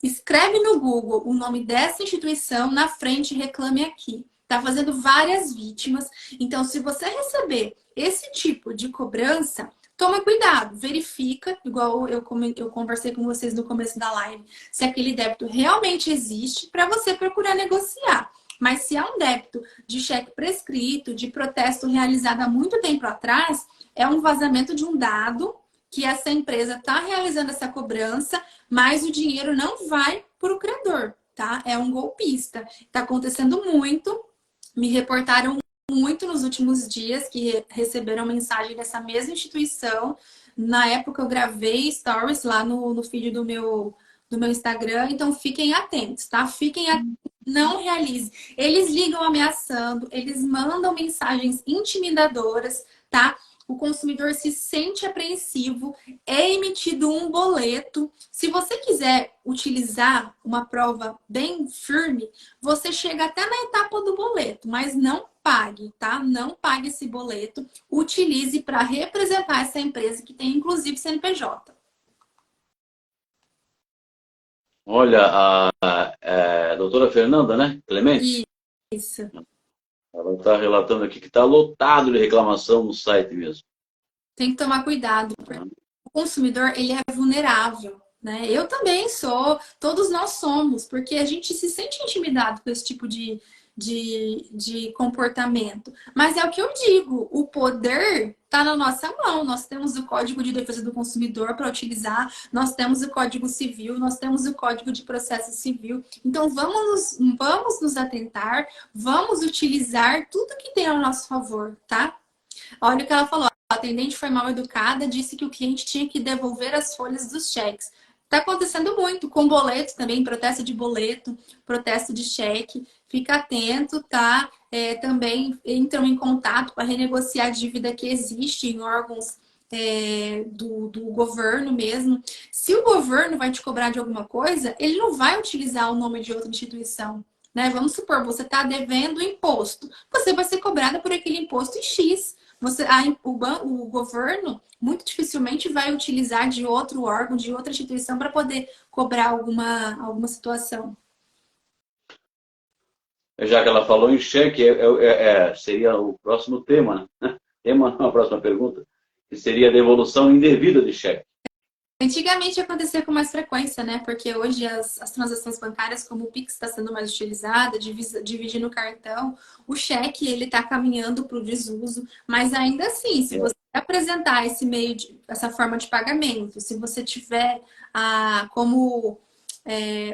Escreve no Google o nome dessa instituição, na frente Reclame Aqui. Está fazendo várias vítimas. Então, se você receber esse tipo de cobrança, toma cuidado, verifica, igual eu conversei com vocês no começo da live, se aquele débito realmente existe, para você procurar negociar. Mas se há um débito de cheque prescrito, de protesto realizado há muito tempo atrás, é um vazamento de um dado que essa empresa está realizando essa cobrança, mas o dinheiro não vai para o credor, tá? É um golpista. Está acontecendo muito. Me reportaram muito nos últimos dias que receberam mensagem dessa mesma instituição. Na época eu gravei stories lá no feed do meu Instagram, então fiquem atentos, tá? Fiquem atentos, não realize. Eles ligam ameaçando, eles mandam mensagens intimidadoras, tá? O consumidor se sente apreensivo, é emitido um boleto. Se você quiser utilizar uma prova bem firme, você chega até na etapa do boleto, mas não pague, tá? Não pague esse boleto. Utilize para representar essa empresa que tem inclusive CNPJ. Olha, a doutora Fernanda, né? Clemente, Isso. ela está relatando aqui que está lotado de reclamação no site mesmo. Tem que tomar cuidado, porque o consumidor, ele é vulnerável, né? Eu também sou, todos nós somos, porque a gente se sente intimidado com esse tipo de comportamento. Mas é o que eu digo, o poder está na nossa mão. Nós temos o Código de Defesa do Consumidor para utilizar, nós temos o Código Civil, nós temos o Código de Processo Civil. Então, vamos nos atentar, vamos utilizar tudo que tem ao nosso favor, tá? Olha o que ela falou. A atendente foi mal educada, disse que o cliente tinha que devolver as folhas dos cheques. Está acontecendo muito, com boleto também, protesto de boleto, protesto de cheque. Fica atento, tá? Também entram em contato para renegociar a dívida que existe em órgãos do governo mesmo. Se o governo vai te cobrar de alguma coisa, ele não vai utilizar o nome de outra instituição. Né? Vamos supor, você está devendo imposto. Você vai ser cobrada por aquele imposto em X. O governo muito dificilmente vai utilizar de outro órgão, de outra instituição para poder cobrar alguma situação. Já que ela falou em cheque, seria o próximo tema, né? Tema, não, a próxima pergunta, que seria a devolução indevida de cheque. Antigamente acontecia com mais frequência, né? Porque hoje as transações bancárias, como o Pix está sendo mais utilizada, dividindo o cartão, o cheque ele está caminhando para o desuso. Mas ainda assim, se você apresentar essa forma de pagamento, se você tiver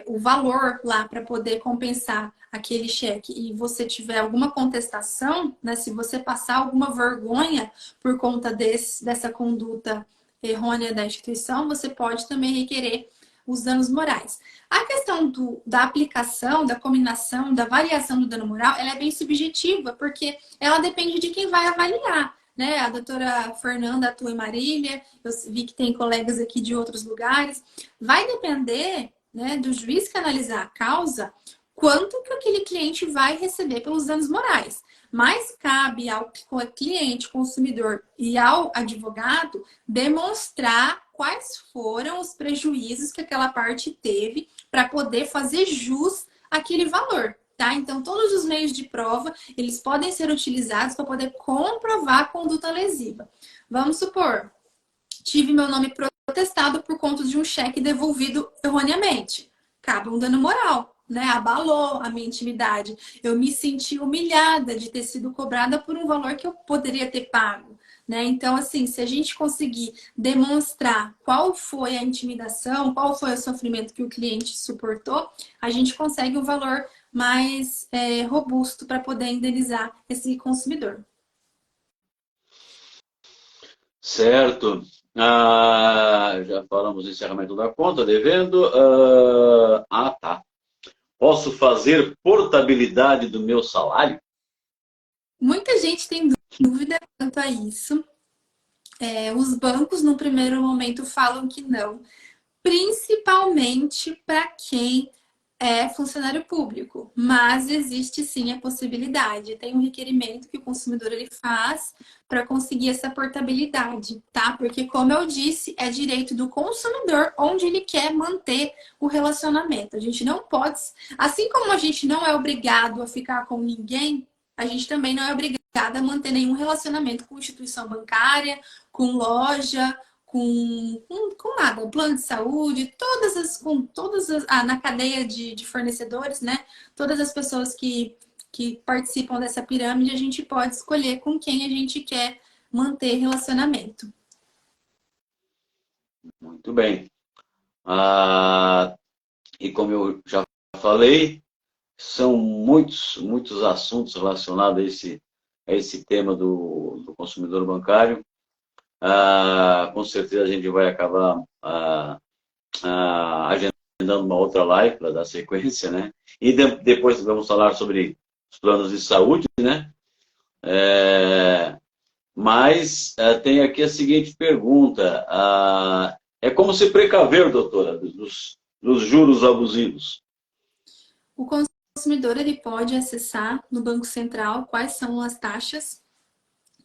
o valor lá para poder compensar aquele cheque e você tiver alguma contestação, né? Se você passar alguma vergonha por conta dessa conduta errônea da instituição, você pode também requerer os danos morais. A questão da aplicação, da combinação, da variação do dano moral, ela é bem subjetiva, porque ela depende de quem vai avaliar. Né? A doutora Fernanda atua em Marília, eu vi que tem colegas aqui de outros lugares. Vai depender, né, do juiz que analisar a causa, quanto que aquele cliente vai receber pelos danos morais. Mas cabe ao cliente, consumidor e ao advogado demonstrar quais foram os prejuízos que aquela parte teve para poder fazer jus àquele valor. Tá? Então, todos os meios de prova, eles podem ser utilizados para poder comprovar a conduta lesiva. Vamos supor, tive meu nome protestado por conta de um cheque devolvido erroneamente. Cabe um dano moral, né? Abalou a minha intimidade. Eu me senti humilhada de ter sido cobrada por um valor que eu poderia ter pago. Né? Então, assim, se a gente conseguir demonstrar qual foi a intimidação, qual foi o sofrimento que o cliente suportou, a gente consegue um valor mais robusto para poder indenizar esse consumidor. Certo. Já falamos do encerramento da conta, devendo. Tá. Posso fazer portabilidade do meu salário? Muita gente tem dúvida quanto a isso. Os bancos, no primeiro momento, falam que não, principalmente para quem é funcionário público, mas existe sim a possibilidade. Tem um requerimento que o consumidor ele faz para conseguir essa portabilidade, tá? Porque, como eu disse, é direito do consumidor onde ele quer manter o relacionamento. A gente não pode, assim como a gente não é obrigado a ficar com ninguém, a gente também não é obrigado a manter nenhum relacionamento com instituição bancária, com loja, com nada, plano de saúde, na cadeia de fornecedores, né? Todas as pessoas que que participam dessa pirâmide, a gente pode escolher com quem a gente quer manter relacionamento. Muito bem. E como eu já falei, são muitos assuntos relacionados a esse tema do consumidor bancário. Com certeza a gente vai acabar agendando uma outra live para dar sequência, né? E depois vamos falar sobre os planos de saúde, né? Mas tem aqui a seguinte pergunta: é como se precaver, doutora, dos juros abusivos? O consumidor ele pode acessar no Banco Central quais são as taxas,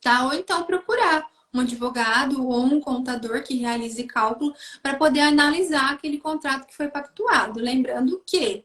tá? Ou então procurar um advogado ou um contador que realize cálculo para poder analisar aquele contrato que foi pactuado. Lembrando que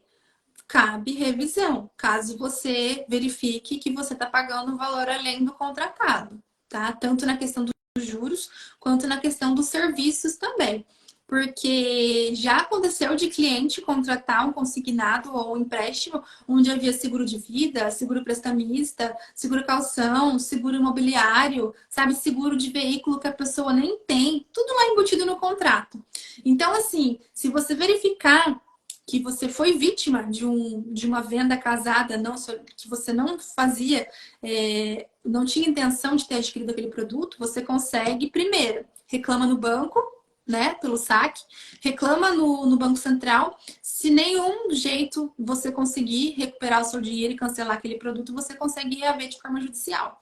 cabe revisão, caso você verifique que você está pagando um valor além do contratado, tá? Tanto na questão dos juros, quanto na questão dos serviços também. Porque já aconteceu de cliente contratar um consignado ou um empréstimo onde havia seguro de vida, seguro prestamista, seguro calção, seguro imobiliário, sabe, seguro de veículo que a pessoa nem tem, tudo lá embutido no contrato. Então, assim, se você verificar que você foi vítima de uma venda casada, que você não fazia, não tinha intenção de ter adquirido aquele produto, você consegue, primeiro, reclama no banco, né, pelo saque, reclama no Banco Central. Se nenhum jeito você conseguir recuperar o seu dinheiro e cancelar aquele produto, você consegue reaver de forma judicial.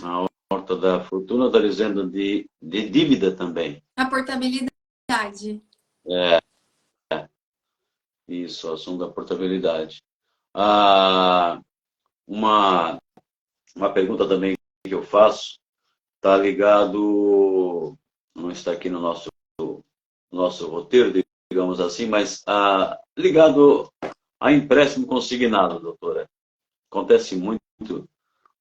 A horta da fortuna está dizendo de dívida também. A portabilidade. Isso, o assunto da portabilidade. Ah, uma pergunta também que eu faço está ligado, não está aqui no nosso roteiro, digamos assim, mas ligado a empréstimo consignado, doutora. Acontece muito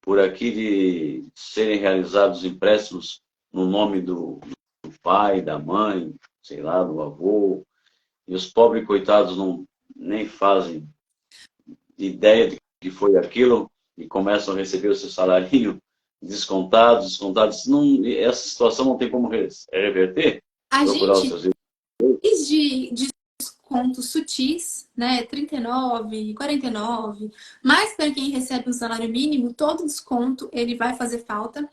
por aqui de serem realizados empréstimos no nome do pai, da mãe, sei lá, do avô, e os pobres coitados nem fazem ideia de que foi aquilo e começam a receber o seu salário descontados. Não, essa situação não tem como reverter? A Procurar os gente seus fez de descontos sutis, né? 39, 49. Mas para quem recebe um salário mínimo, todo desconto ele vai fazer falta,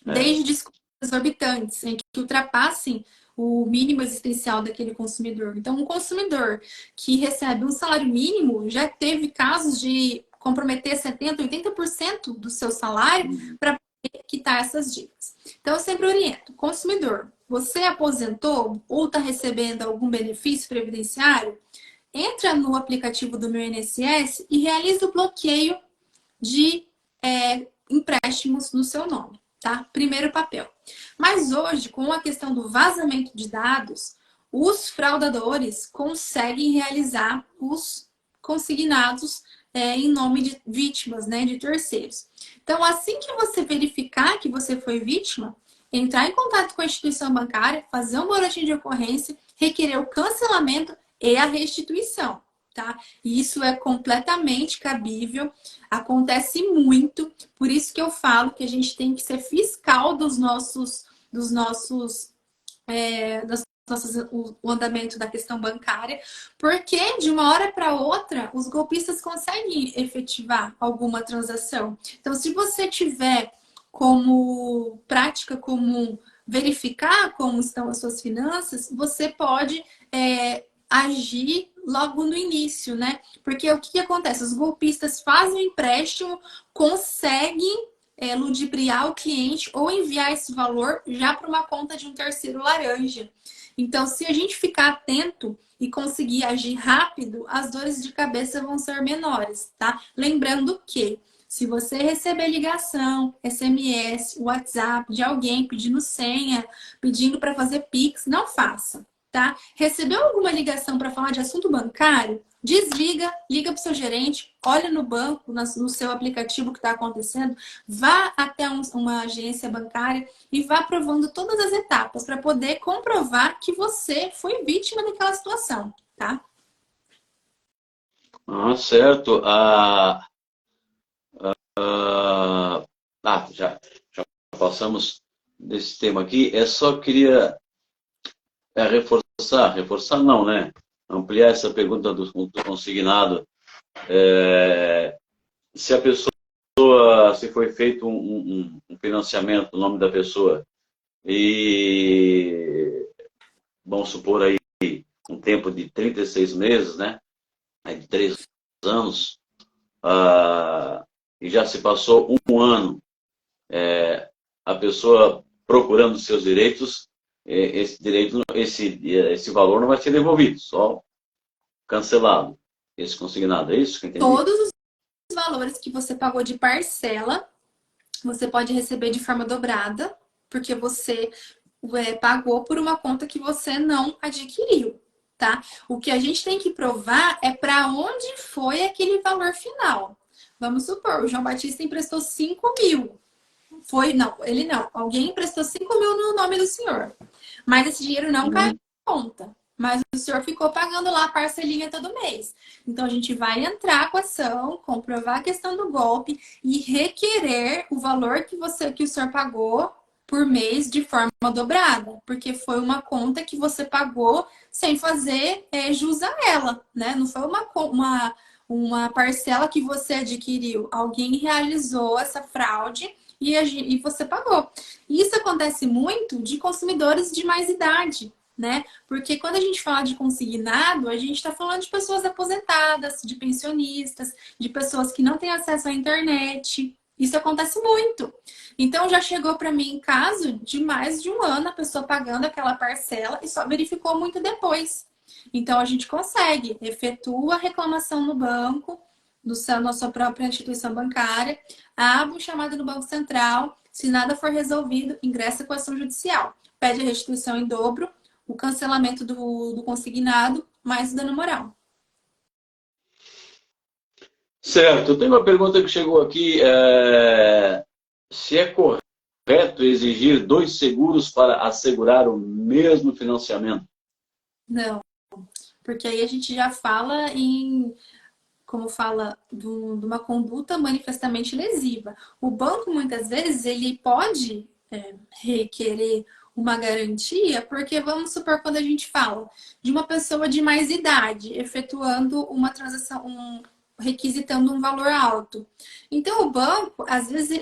desde descontos exorbitantes, em que ultrapassem o mínimo existencial daquele consumidor. Então, um consumidor que recebe um salário mínimo já teve casos de comprometer 70%, 80% do seu salário para quitar essas dívidas. Então, eu sempre oriento, consumidor, você aposentou ou está recebendo algum benefício previdenciário? Entra no aplicativo do meu INSS e realiza o bloqueio de empréstimos no seu nome, tá? Primeiro papel. Mas hoje, com a questão do vazamento de dados, os fraudadores conseguem realizar os consignados em nome de vítimas, né, de terceiros. Então, assim que você verificar que você foi vítima, entrar em contato com a instituição bancária, fazer um boletim de ocorrência, requerer o cancelamento e a restituição, tá? E isso é completamente cabível, acontece muito, por isso que eu falo que a gente tem que ser fiscal o andamento da questão bancária, porque de uma hora para outra os golpistas conseguem efetivar alguma transação. Então, se você tiver como prática comum verificar como estão as suas finanças, você pode agir logo no início, né? Porque o que acontece? Os golpistas fazem o empréstimo, conseguem ludibriar o cliente ou enviar esse valor já para uma conta de um terceiro laranja. Então, se a gente ficar atento e conseguir agir rápido, as dores de cabeça vão ser menores, tá? Lembrando que se você receber ligação, SMS, WhatsApp de alguém pedindo senha, pedindo para fazer Pix, não faça, tá? Recebeu alguma ligação para falar de assunto bancário? Desliga, liga para o seu gerente, olha no banco, no seu aplicativo o que está acontecendo, vá até uma agência bancária e vá provando todas as etapas para poder comprovar que você foi vítima daquela situação, tá? Certo. Já passamos desse tema aqui. Só queria reforçar não, né? Ampliar essa pergunta do consignado. Se a pessoa, se foi feito um financiamento no nome da pessoa e, vamos supor aí, um tempo de 36 meses, né? De 3 anos, e já se passou um ano, a pessoa procurando seus direitos, esse valor não vai ser devolvido, só cancelado, esse consignado. É isso que eu entendi? Todos os valores que você pagou de parcela, você pode receber de forma dobrada, porque você pagou por uma conta que você não adquiriu, tá? O que a gente tem que provar é para onde foi aquele valor final. Vamos supor, o João Batista emprestou 5 mil. Não, ele não. Alguém emprestou 5 mil no nome do senhor. Mas esse dinheiro não caiu na conta. Mas o senhor ficou pagando lá a parcelinha todo mês. Então a gente vai entrar com a ação, comprovar a questão do golpe e requerer o valor que o senhor pagou por mês de forma dobrada, porque foi uma conta que você pagou sem fazer jus a ela, né? Não foi uma parcela que você adquiriu. Alguém realizou essa fraude e você pagou. E isso acontece muito de consumidores de mais idade, né? Porque quando a gente fala de consignado, a gente está falando de pessoas aposentadas, de pensionistas, de pessoas que não têm acesso à internet. Isso acontece muito. Então já chegou para mim caso de mais de um ano a pessoa pagando aquela parcela e só verificou muito depois. Então a gente consegue, efetua a reclamação no banco, na sua própria instituição bancária, abre um chamado no Banco Central, se nada for resolvido, ingressa com ação judicial. Pede a restituição em dobro, o cancelamento do consignado, mais o dano moral. Certo. Tem uma pergunta que chegou aqui. Se é correto exigir 2 seguros para assegurar o mesmo financiamento? Não, porque aí a gente já fala como fala, de uma conduta manifestamente lesiva. O banco, muitas vezes, ele pode requerer uma garantia, porque vamos supor quando a gente fala de uma pessoa de mais idade efetuando uma transação, requisitando um valor alto. Então o banco, às vezes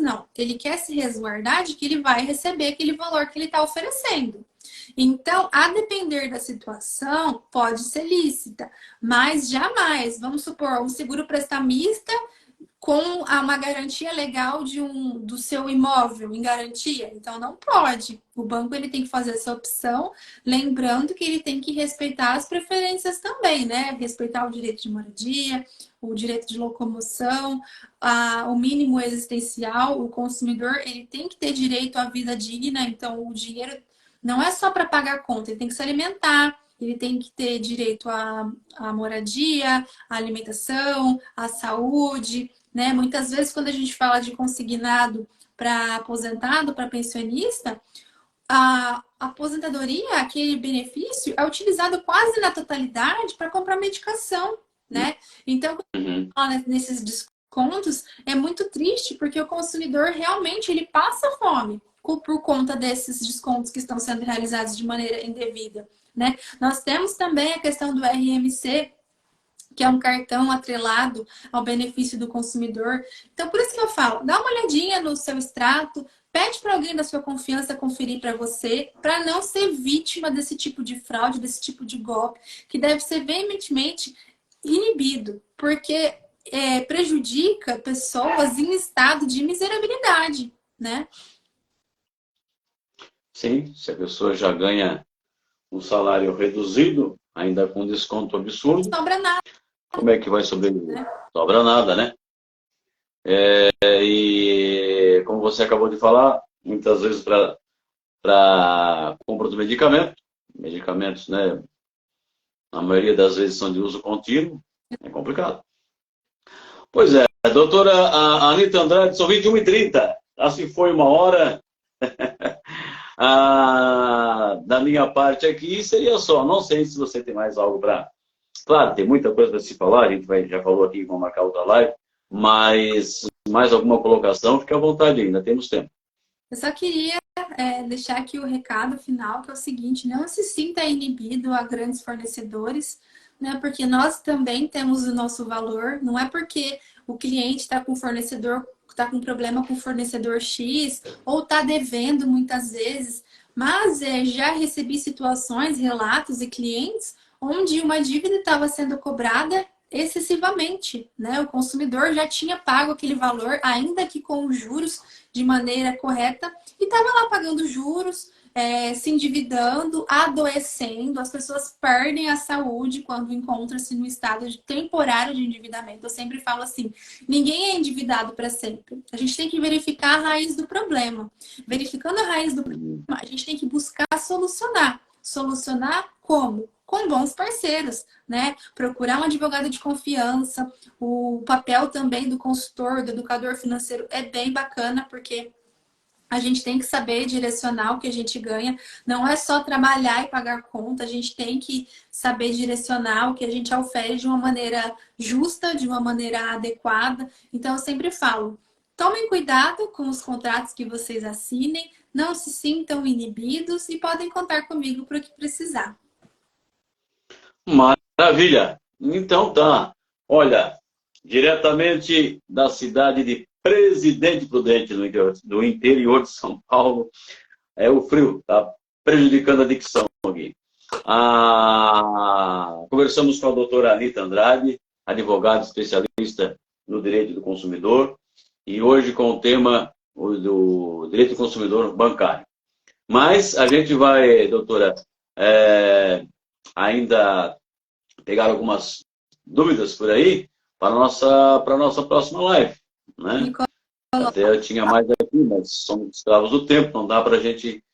não, ele quer se resguardar de que ele vai receber aquele valor que ele está oferecendo. Então, a depender da situação, pode ser lícita, mas jamais, vamos supor, um seguro prestamista com uma garantia legal do seu imóvel em garantia. Então, não pode. O banco ele tem que fazer essa opção, lembrando que ele tem que respeitar as preferências também, né? Respeitar o direito de moradia, o direito de locomoção, o mínimo existencial. O consumidor ele tem que ter direito à vida digna, então o dinheiro não é só para pagar a conta, ele tem que se alimentar, ele tem que ter direito à moradia, à alimentação, à saúde, né? Muitas vezes, quando a gente fala de consignado para aposentado, para pensionista, a aposentadoria, aquele benefício, é utilizado quase na totalidade para comprar medicação, né? Então, nesses descontos, é muito triste, porque o consumidor realmente ele passa fome por conta desses descontos que estão sendo realizados de maneira indevida, né? Nós temos também a questão do RMC, que é um cartão atrelado ao benefício do consumidor. Então, por isso que eu falo, dá uma olhadinha no seu extrato, pede para alguém da sua confiança conferir para você, para não ser vítima desse tipo de fraude, desse tipo de golpe, que deve ser veementemente inibido, porque prejudica pessoas em estado de miserabilidade, né? Sim, se a pessoa já ganha um salário reduzido, ainda com desconto absurdo, Não sobra nada, como é que vai sobreviver? né? Sobra nada, né? E como você acabou de falar, muitas vezes para compra do medicamentos, né? A maioria das vezes são de uso contínuo, é complicado. Pois é, doutora Anita Andrade, são 21h30. Assim foi uma hora. Da minha parte aqui seria só. Não sei se você tem mais algo para Claro, tem muita coisa para se falar, a gente já falou aqui, vamos marcar outra live, mas mais alguma colocação, fique à vontade ainda, temos tempo. Eu só queria deixar aqui o recado final, que é o seguinte: não se sinta inibido a grandes fornecedores, né? Porque nós também temos o nosso valor. Não é porque o cliente está com fornecedor, está com problema com o fornecedor X, ou está devendo muitas vezes, mas já recebi situações, relatos e clientes onde uma dívida estava sendo cobrada excessivamente, né? O consumidor já tinha pago aquele valor, ainda que com os juros de maneira correta, e estava lá pagando juros, se endividando, adoecendo. As pessoas perdem a saúde quando encontram-se no estado temporário de endividamento. Eu sempre falo assim: ninguém é endividado para sempre. A gente tem que verificar a raiz do problema. Verificando a raiz do problema, a gente tem que buscar solucionar. Solucionar como? Com bons parceiros, né? Procurar um advogado de confiança. O papel também do consultor, do educador financeiro é bem bacana, porque a gente tem que saber direcionar o que a gente ganha. Não é só trabalhar e pagar conta, a gente tem que saber direcionar o que a gente oferece de uma maneira justa, de uma maneira adequada. Então, eu sempre falo: tomem cuidado com os contratos que vocês assinem, não se sintam inibidos e podem contar comigo para o que precisar. Maravilha! Então tá. Olha, diretamente da cidade de Presidente Prudente, do interior de São Paulo, o frio, tá prejudicando a dicção aqui. Conversamos com a doutora Anita Andrade, advogada especialista no direito do consumidor, e hoje com o tema do direito do consumidor bancário. Mas a gente vai, doutora, ainda pegar algumas dúvidas por aí para a nossa próxima live, né? Até eu tinha mais aqui, mas somos escravos do tempo, não dá para a gente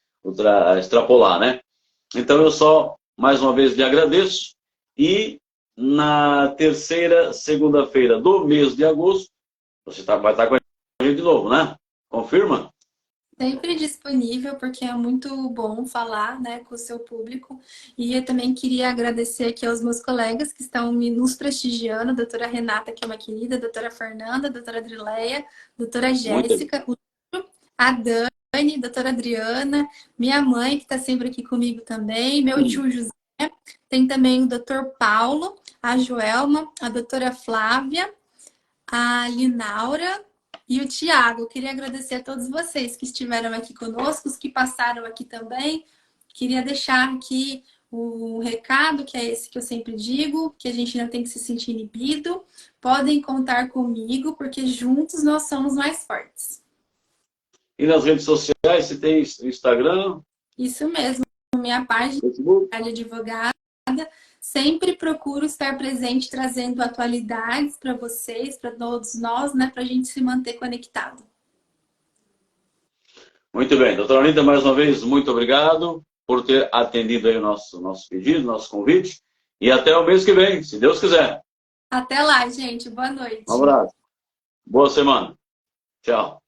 extrapolar, né? Então eu só, mais uma vez, lhe agradeço, e na terceira segunda-feira do mês de agosto, você vai estar com a gente de novo, né? Confirma? Sempre disponível, porque é muito bom falar, né, com o seu público. E eu também queria agradecer aqui aos meus colegas que estão nos prestigiando: a doutora Renata, que é uma querida, a doutora Fernanda, a doutora Adrileia, a doutora Jéssica, a Dani, a doutora Adriana, minha mãe, que está sempre aqui comigo também, meu tio José, tem também o doutor Paulo, a Joelma, a doutora Flávia, a Linaura e o Tiago. Eu queria agradecer a todos vocês que estiveram aqui conosco, os que passaram aqui também. Queria deixar aqui o recado, que é esse que eu sempre digo, que a gente não tem que se sentir inibido. Podem contar comigo, porque juntos nós somos mais fortes. E nas redes sociais, você tem Instagram? Isso mesmo, minha página de advogada. Sempre procuro estar presente, trazendo atualidades para vocês, para todos nós, né, para a gente se manter conectado. Muito bem. Doutora Anitta, mais uma vez, muito obrigado por ter atendido aí o nosso pedido, nosso convite. E até o mês que vem, se Deus quiser. Até lá, gente. Boa noite. Um abraço. Boa semana. Tchau.